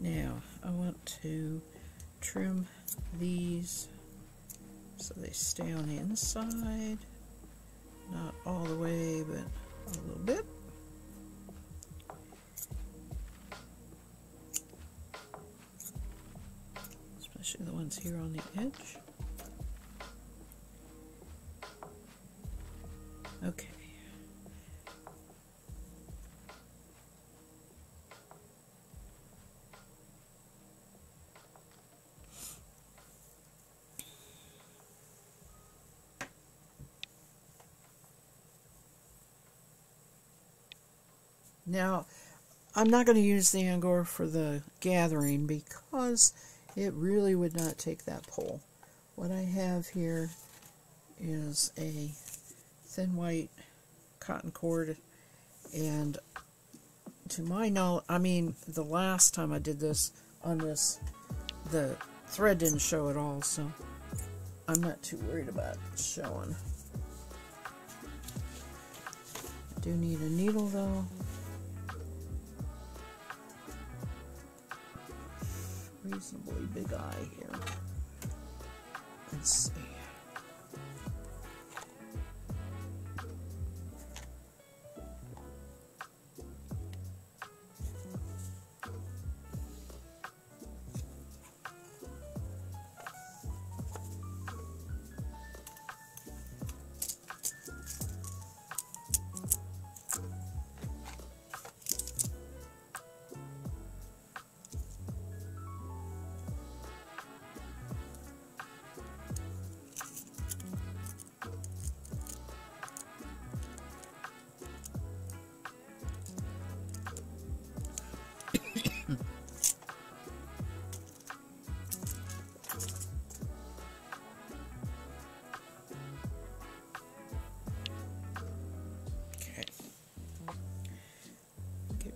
Now, I want to trim these so they stay on the inside. Not all the way, but a little bit. Especially the ones here on the edge. Okay. Now, I'm not going to use the Angora for the gathering because it really would not take that pole. What I have here is a thin white cotton cord, and to my knowledge, I mean, the last time I did this on this, the thread didn't show at all, so I'm not too worried about showing. I do need a needle though. Reasonably big eye here. Let's see.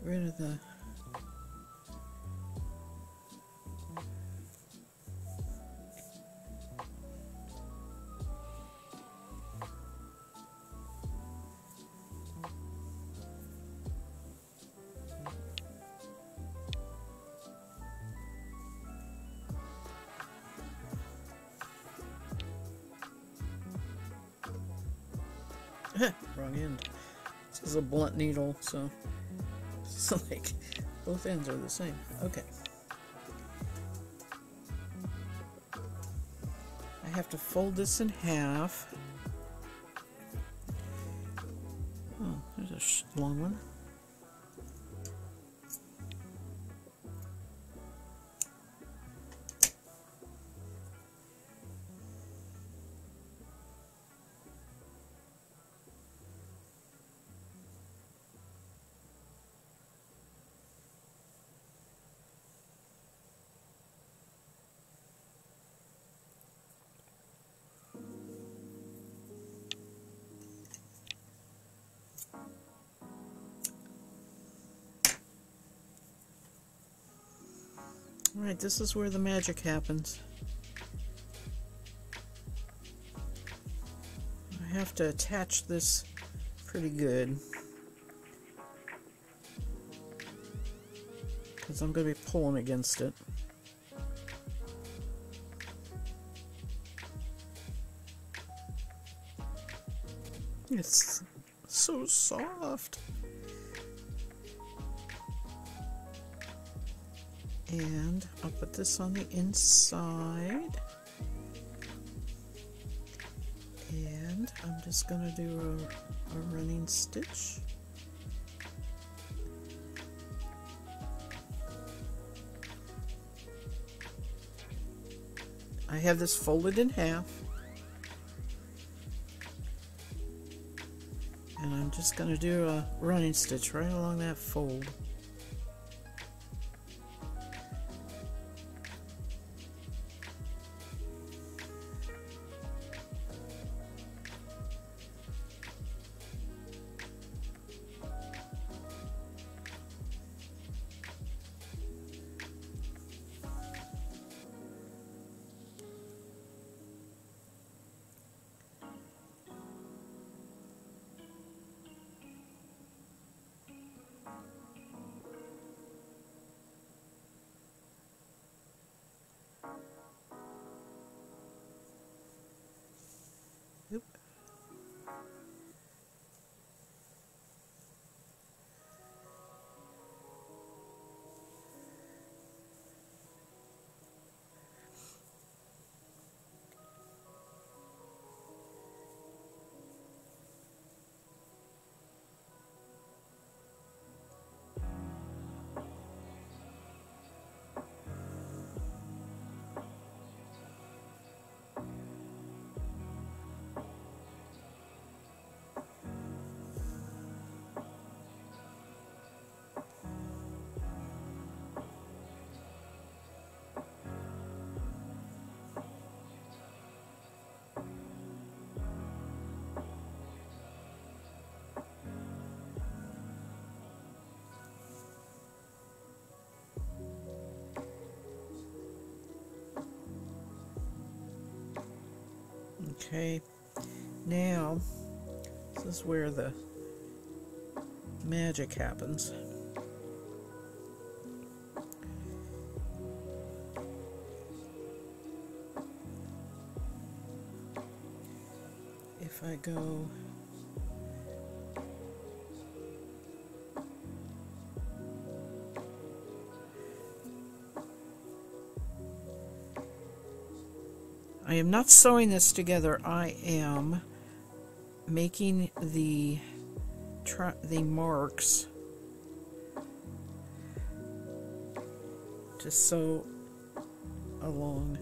Rid of the wrong end. This is a blunt needle, so it's like both ends are the same. Okay. I have to fold this in half. Oh, there's a long one. Alright, this is where the magic happens. I have to attach this pretty good, because I'm going to be pulling against it. It's so soft. And I'll put this on the inside. And I'm just going to do a running stitch. I have this folded in half. And I'm just going to do a running stitch right along that fold. Oop. Okay, now this is where the magic happens. If I go I am not sewing this together. I am making the marks to sew along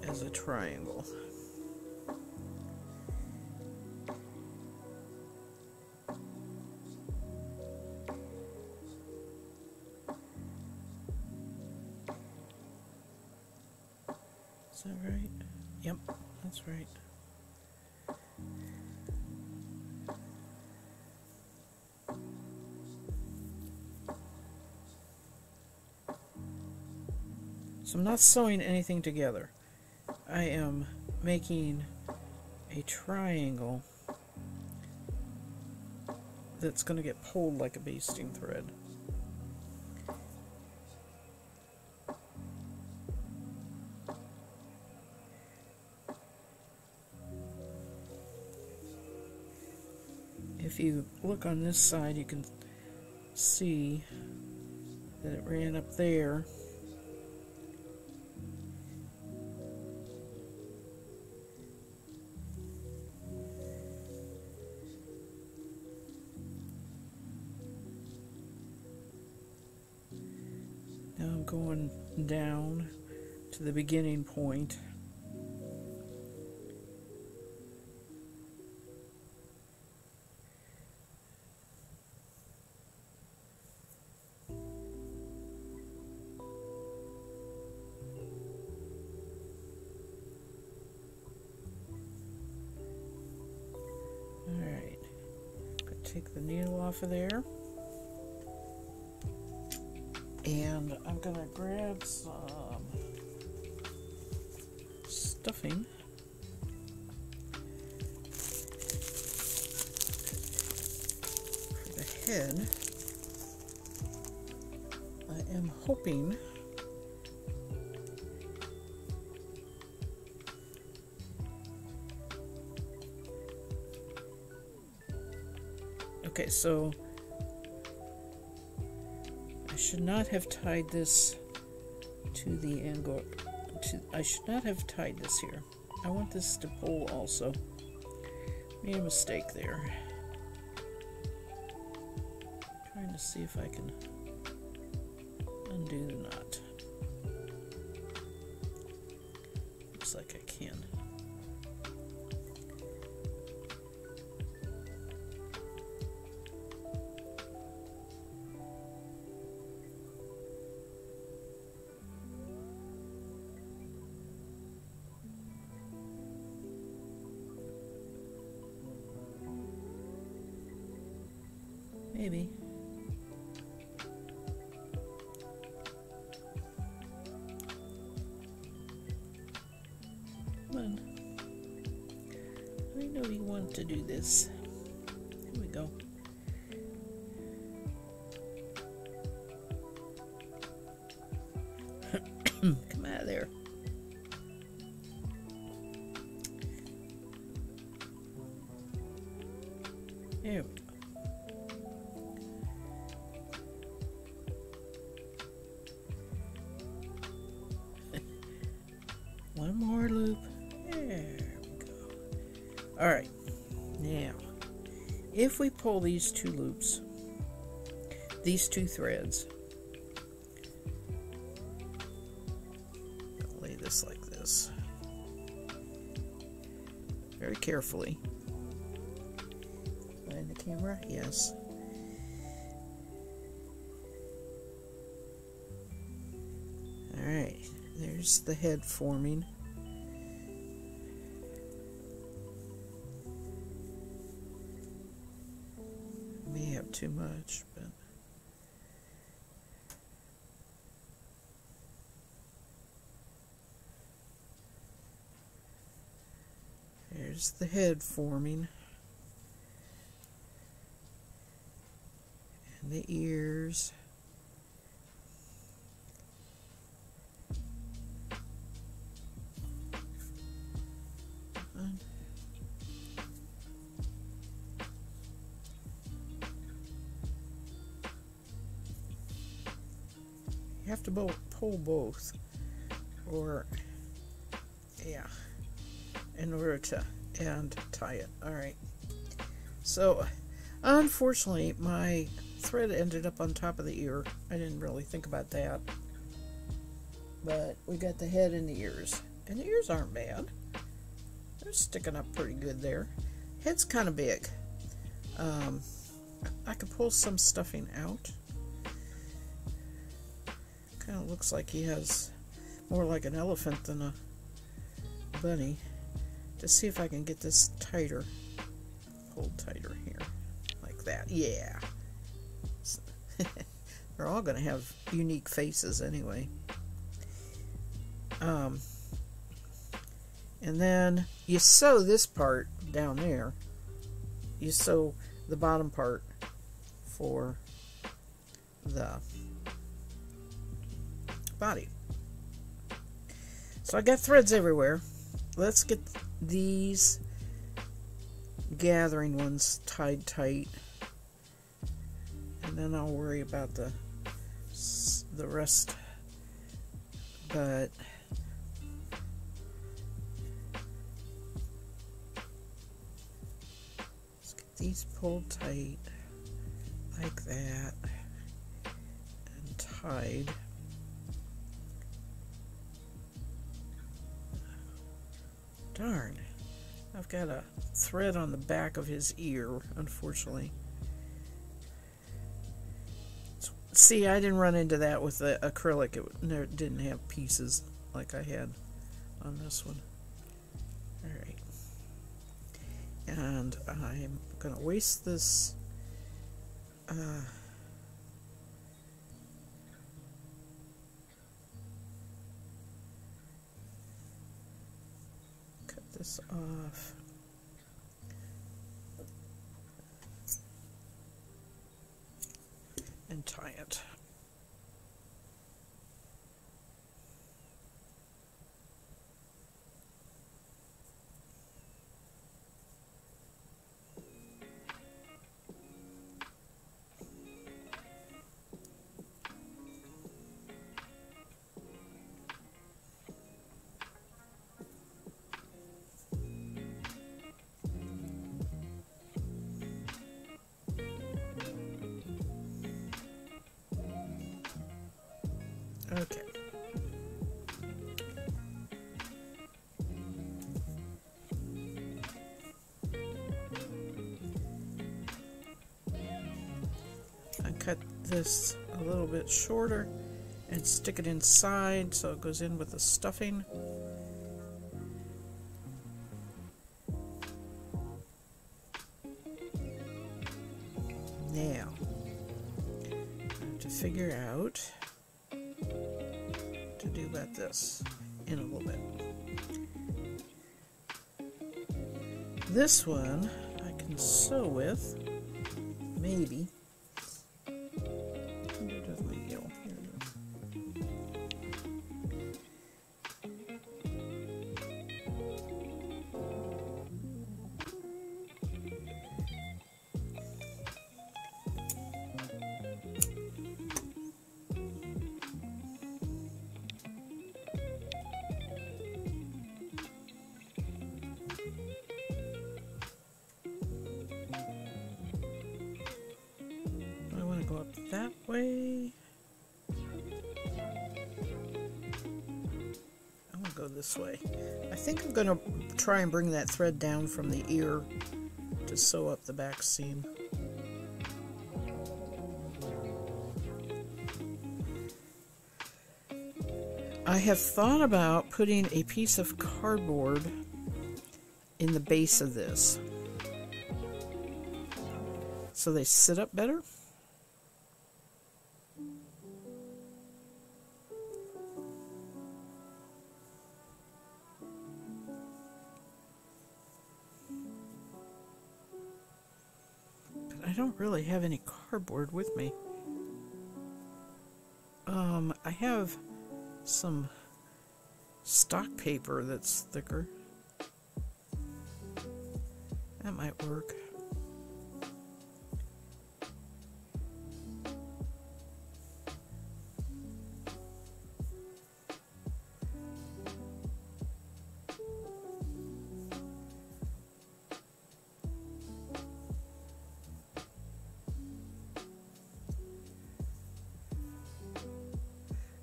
as a triangle. Is that right? Yep, that's right. So I'm not sewing anything together. I am making a triangle that's going to get pulled like a basting thread. If you look on this side, you can see that it ran up there. Now I'm going down to the beginning point. Alright, take the needle off of there. And I'm going to grab some stuffing. For the head, I am hoping okay, so I should not have tied this to the angle. I should not have tied this here. I want this to pull also. Made a mistake there. Trying to see if I can undo the knot. Looks like I can. Maybe. Come on. I know you want to do this. Here we go. Come out of there. There we go. One more loop. There we go. Alright. Now, if we pull these two loops, these two threads, I'll lay this like this. Very carefully. Behind the camera? Yes. Alright. There's the head forming. May have too much, but there's the head forming. And the ears. You have to pull both, or yeah, in order to and tie it. All right. So, unfortunately, my thread ended up on top of the ear. I didn't really think about that, but we got the head and the ears, and the ears aren't bad. They're sticking up pretty good there. Head's kind of big. I could pull some stuffing out. Kind of looks like he has more like an elephant than a bunny. To see if I can get this tighter. Hold tighter here. Like that. Yeah. They're all going to have unique faces anyway. And then you sew this part down there. You sew the bottom part for the body. So I got threads everywhere. Let's get these gathering ones tied tight, and then I'll worry about the rest. But let's get these pulled tight like that and tied. Darn, I've got a thread on the back of his ear, unfortunately. See, I didn't run into that with the acrylic. It didn't have pieces like I had on this one. Alright. And I'm going to waste this this off. And tie it. Okay. I cut this a little bit shorter and stick it inside so it goes in with the stuffing. Now, I have to figure out to do about this in a little bit. This one I can sew with, maybe. Where does my yellow? Here it is. I want to go up that way. I want to go this way. I think I'm going to try and bring that thread down from the ear to sew up the back seam. I have thought about putting a piece of cardboard in the base of this so they sit up better. But I don't really have any cardboard with me. I have some stock paper that's thicker. That might work.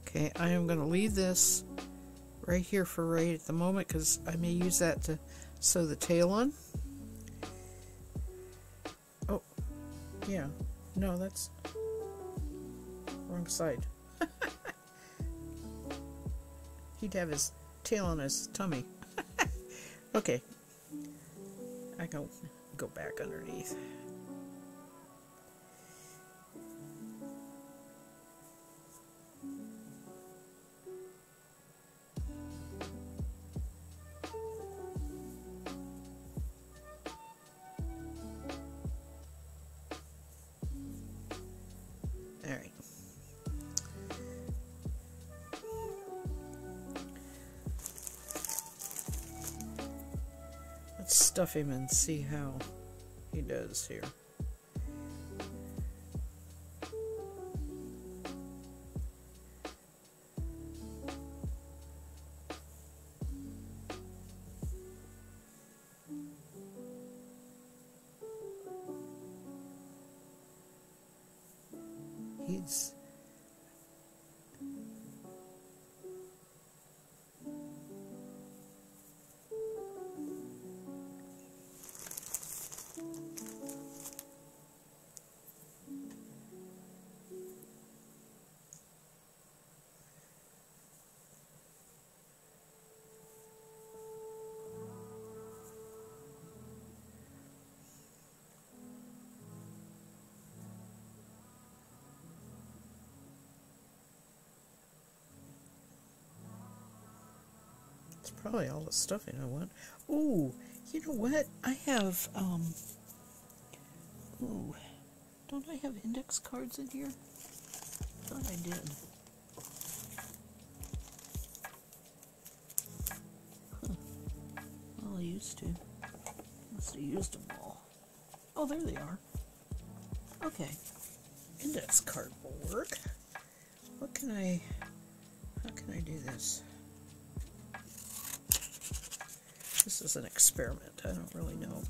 Okay, I am going to leave this right here for right at the moment because I may use that to sew the tail on. Oh, yeah. No, that's wrong side. He'd have his tail on his tummy. Okay. I can go back underneath. Alright. Let's stuff him and see how he does here. He's Probably all the stuffing I want. Ooh, you know what? I have, ooh, don't I have index cards in here? Thought I did. Huh. Well, I used to. Must have used them all. Oh, there they are. Okay. Index card will work. How can I do this? This is an experiment. I don't really know.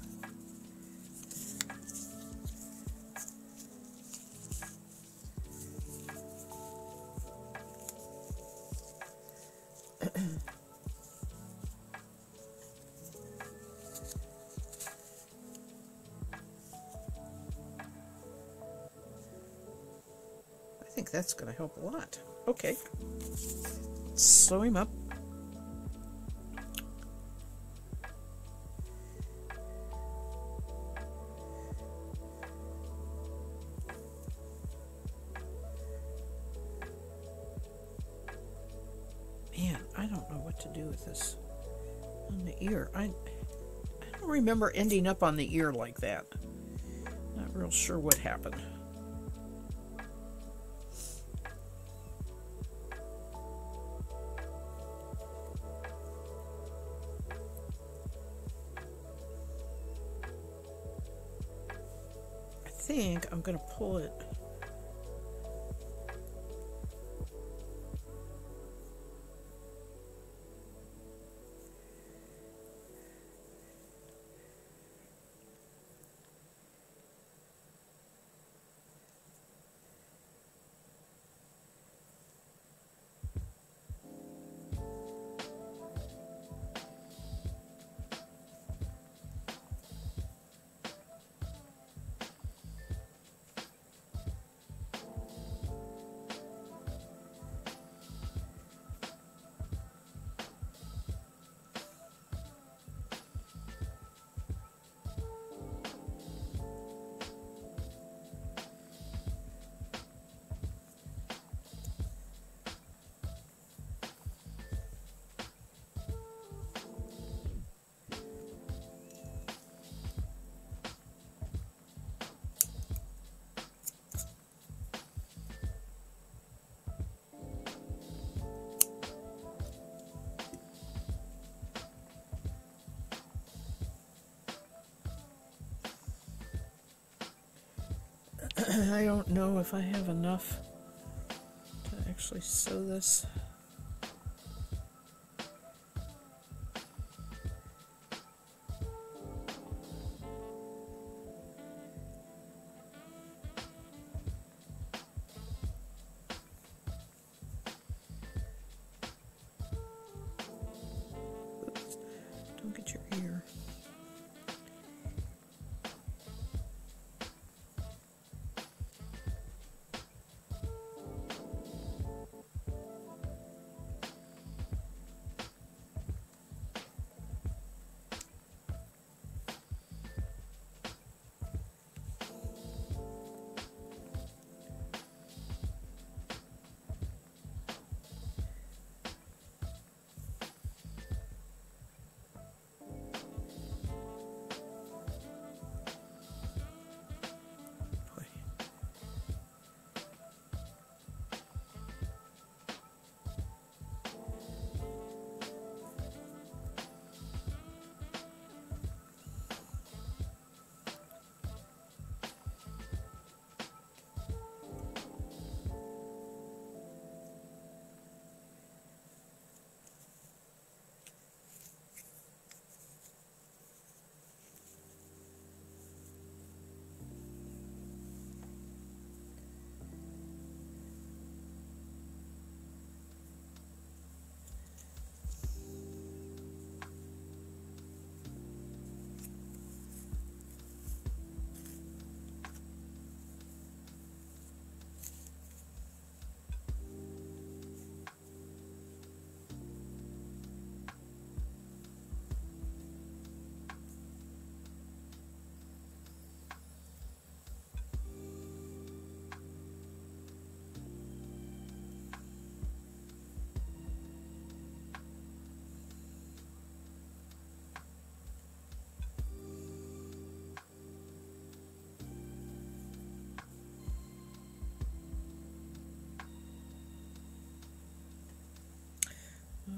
I think that's going to help a lot. Okay. Sew him up. Man, I don't know what to do with this on the ear. I don't remember ending up on the ear like that. Not real sure what happened. I think I'm going to pull it. I don't know if I have enough to actually sew this. Oops, don't get your ear.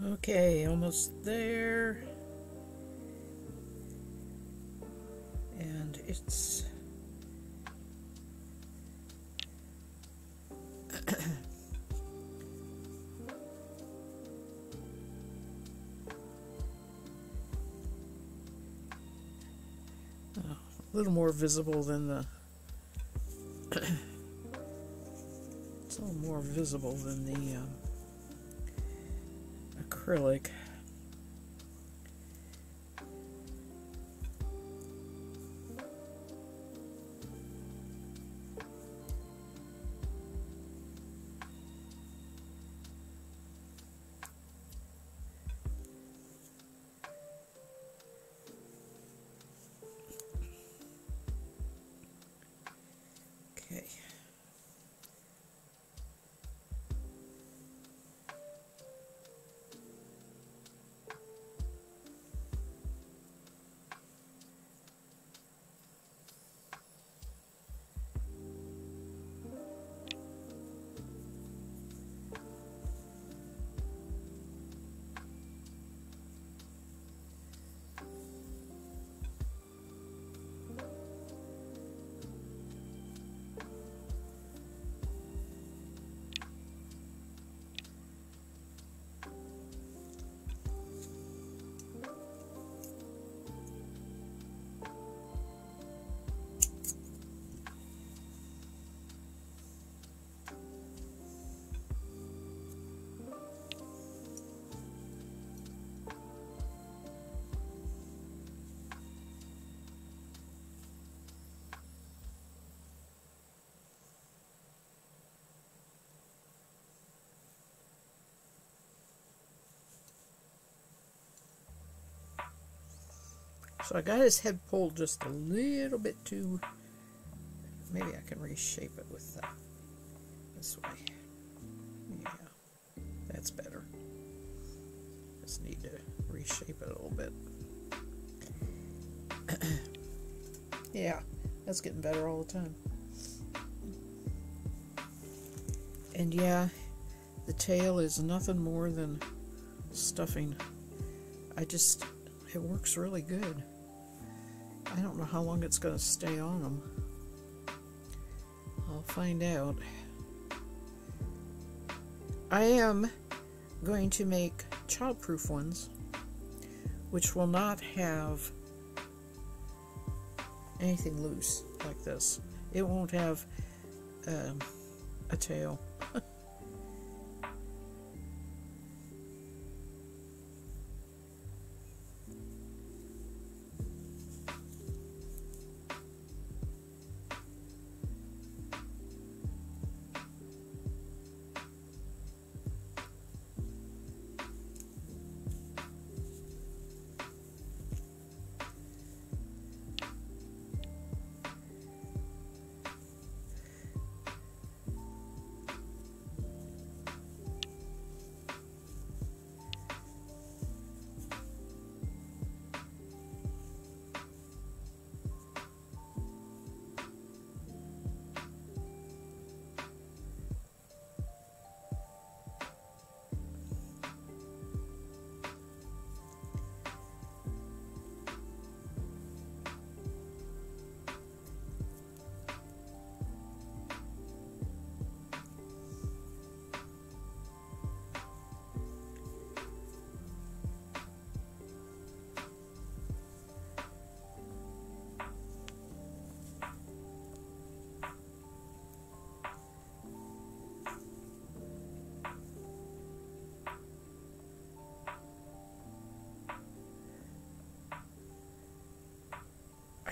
Okay, almost there. And it's a little more visible than the it's a little more visible than the acrylic. Okay. So I got his head pulled just a little bit too. Maybe I can reshape it with this way. Yeah, that's better. Just need to reshape it a little bit. Yeah, that's getting better all the time. And yeah, the tail is nothing more than stuffing. It works really good. I don't know how long it's going to stay on them. I'll find out. I am going to make childproof ones, which will not have anything loose like this. It won't have a tail.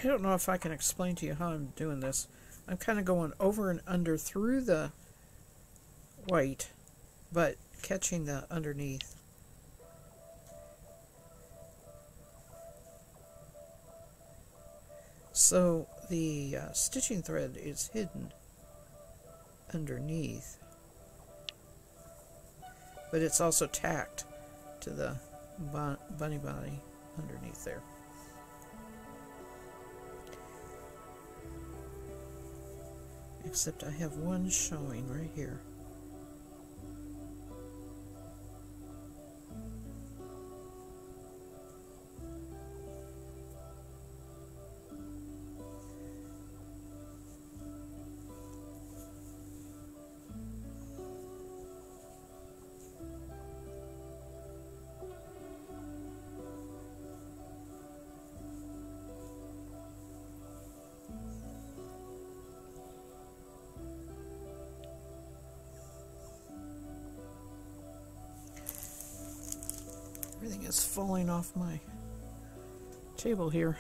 I don't know if I can explain to you how I'm doing this. I'm kind of going over and under through the white, but catching the underneath. So the stitching thread is hidden underneath, but it's also tacked to the bunny body underneath there. Except I have one showing right here. Everything is falling off my table here.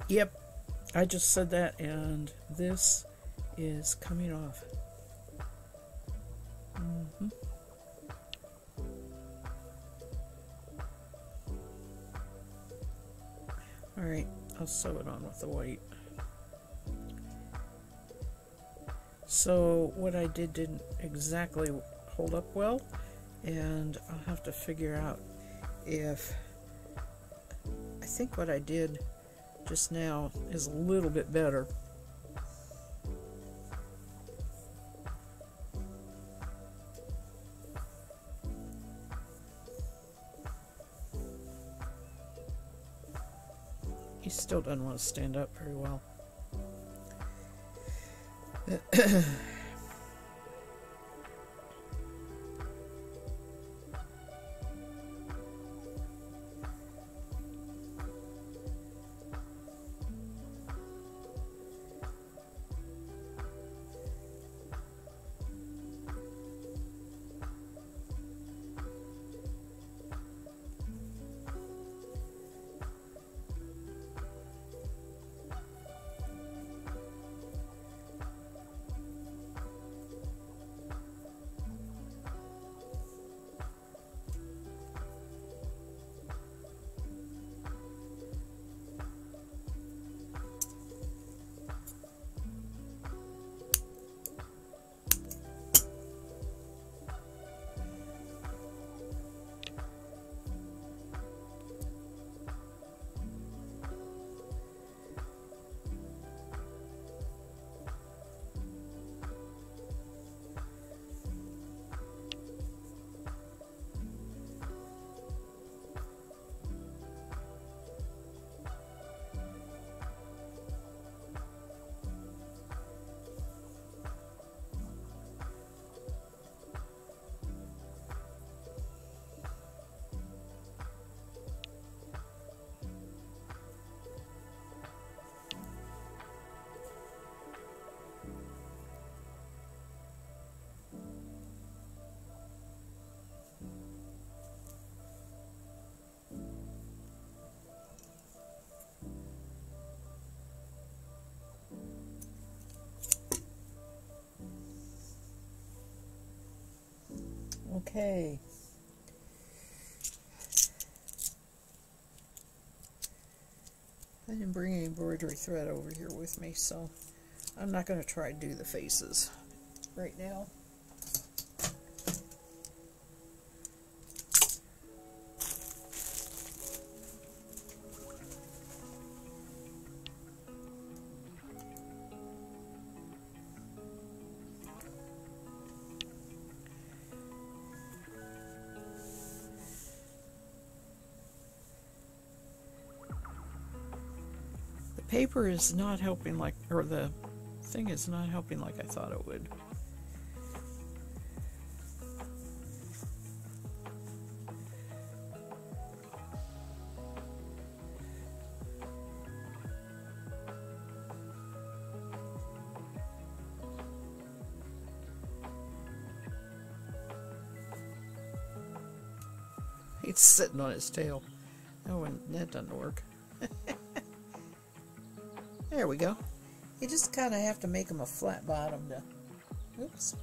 Yep, I just said that, and this is coming off. Alright, I'll sew it on with the white. So what I did didn't exactly hold up well, and I'll have to figure out if... I think what I did just now is a little bit better. He still doesn't want to stand up very well. Okay. I didn't bring any embroidery thread over here with me, so I'm not going to try to do the faces right now. Paper is not helping like, or the thing is not helping like I thought it would. He's sitting on his tail. Oh, and that doesn't work. There we go. You just kind of have to make them a flat bottom to, oops,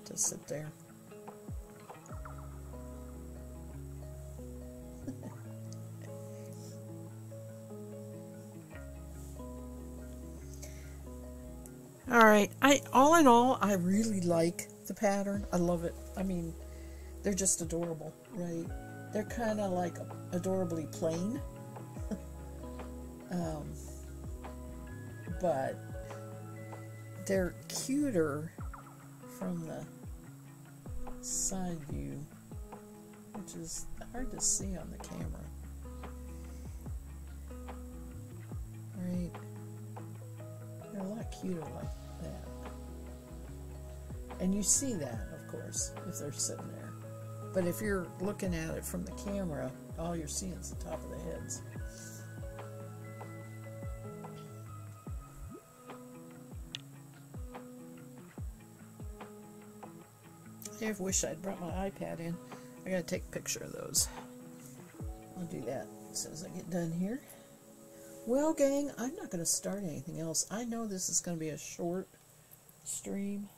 to sit there. All right. All in all, I really like the pattern. I love it. I mean, they're just adorable, right? They're kind of like adorably plain. But they're cuter from the side view, which is hard to see on the camera. Right? They're a lot cuter like that. And you see that, of course, if they're sitting there. But if you're looking at it from the camera, all you're seeing is the top of the heads. I wish I'd brought my iPad in. I gotta take a picture of those. I'll do that as soon as I get done here. Well, gang, I'm not going to start anything else. I know this is going to be a short stream.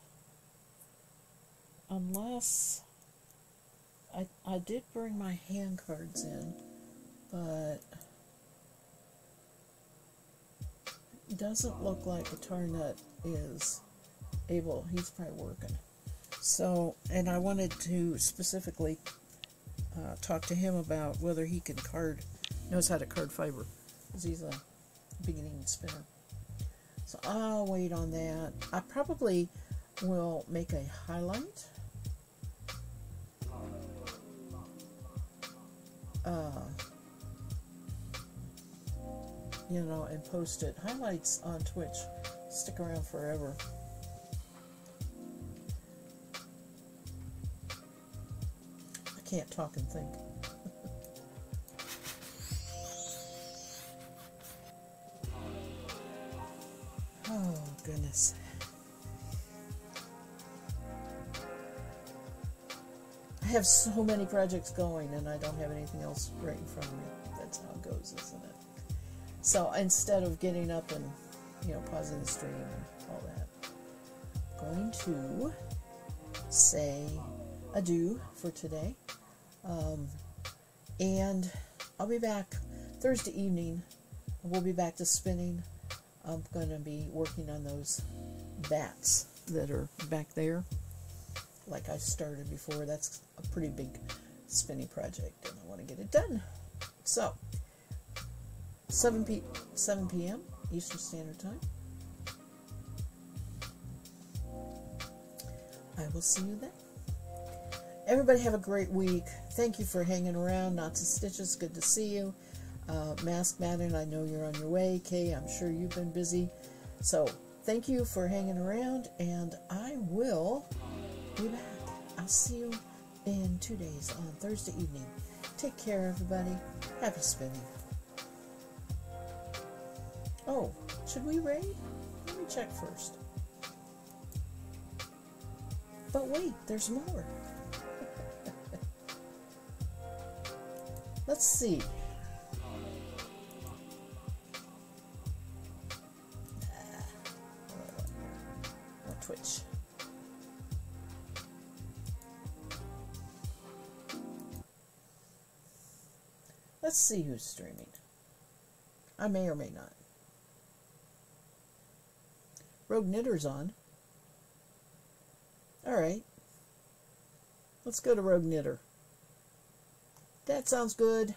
Unless I did bring my hand cards in, but it doesn't look like Guitar Nut is able. He's probably working. So, and I wanted to specifically talk to him about whether he can knows how to card fiber, because he's a beginning spinner. So I'll wait on that. I probably will make a highlight. You know, and post it. Highlights on Twitch stick around forever. I can't talk and think. Oh, goodness. I have so many projects going and I don't have anything else right in front of me. That's how it goes, isn't it? So instead of getting up and, you know, pausing the stream and all that, I'm going to say adieu for today. And I'll be back Thursday evening. We'll be back to spinning. I'm going to be working on those bats that are back there. Like I started before, that's a pretty big spinning project, and I want to get it done. So, 7 p.m. Eastern Standard Time. I will see you then. Everybody have a great week. Thank you for hanging around. Knots and Stitches, good to see you. Mask Madden, I know you're on your way. Kay, I'm sure you've been busy. So, thank you for hanging around, and I will be back. I'll see you in 2 days on Thursday evening. Take care, everybody. Happy spinning. Oh, should we raid? Let me check first. But wait, there's more. Let's see. Twitch. Let's see who's streaming. I may or may not. Rogue Knitter's on. Alright. Let's go to Rogue Knitter. That sounds good.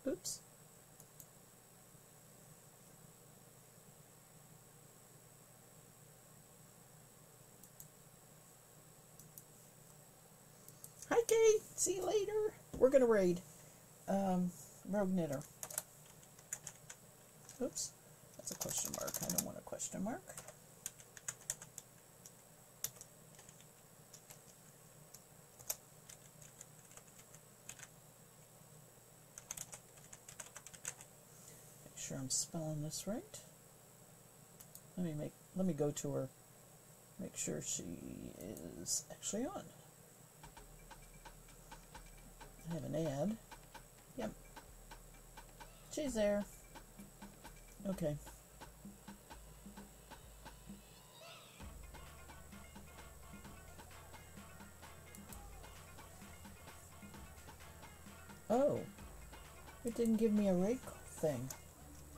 Oops. Hi, Kay. See you later. We're going to raid Rogue Knitter. Oops. That's a question mark. I don't want a question mark. Make sure I'm spelling this right. Let me go to her. Make sure she is actually on. I have an ad. Yep. She's there. Okay. Oh. It didn't give me a rate thing.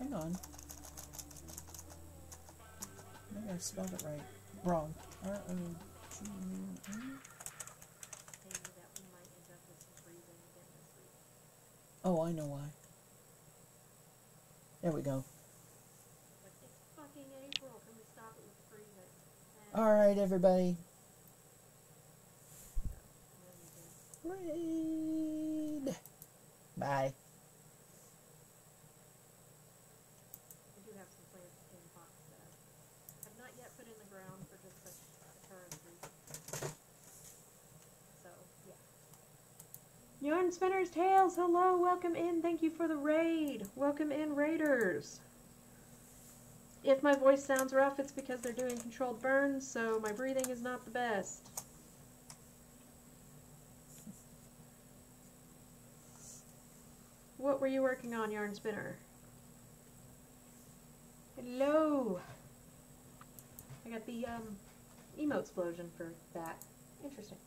Hang on. Maybe I spelled it right. Wrong. R-O-G-U-N. Oh, I know why. There we go. It's fucking April. Can we stop it with the freezing? Alright, everybody. Raid. Bye. I do have some plants in pots that I have not yet put in the ground for just such occurrences. So, yeah. Yarn Spinner's Tales, hello, welcome in. Thank you for the raid. Welcome in, raiders. If my voice sounds rough, it's because they're doing controlled burns, so my breathing is not the best. What were you working on, Yarn Spinner? Hello. I got the emote explosion for that. Interesting.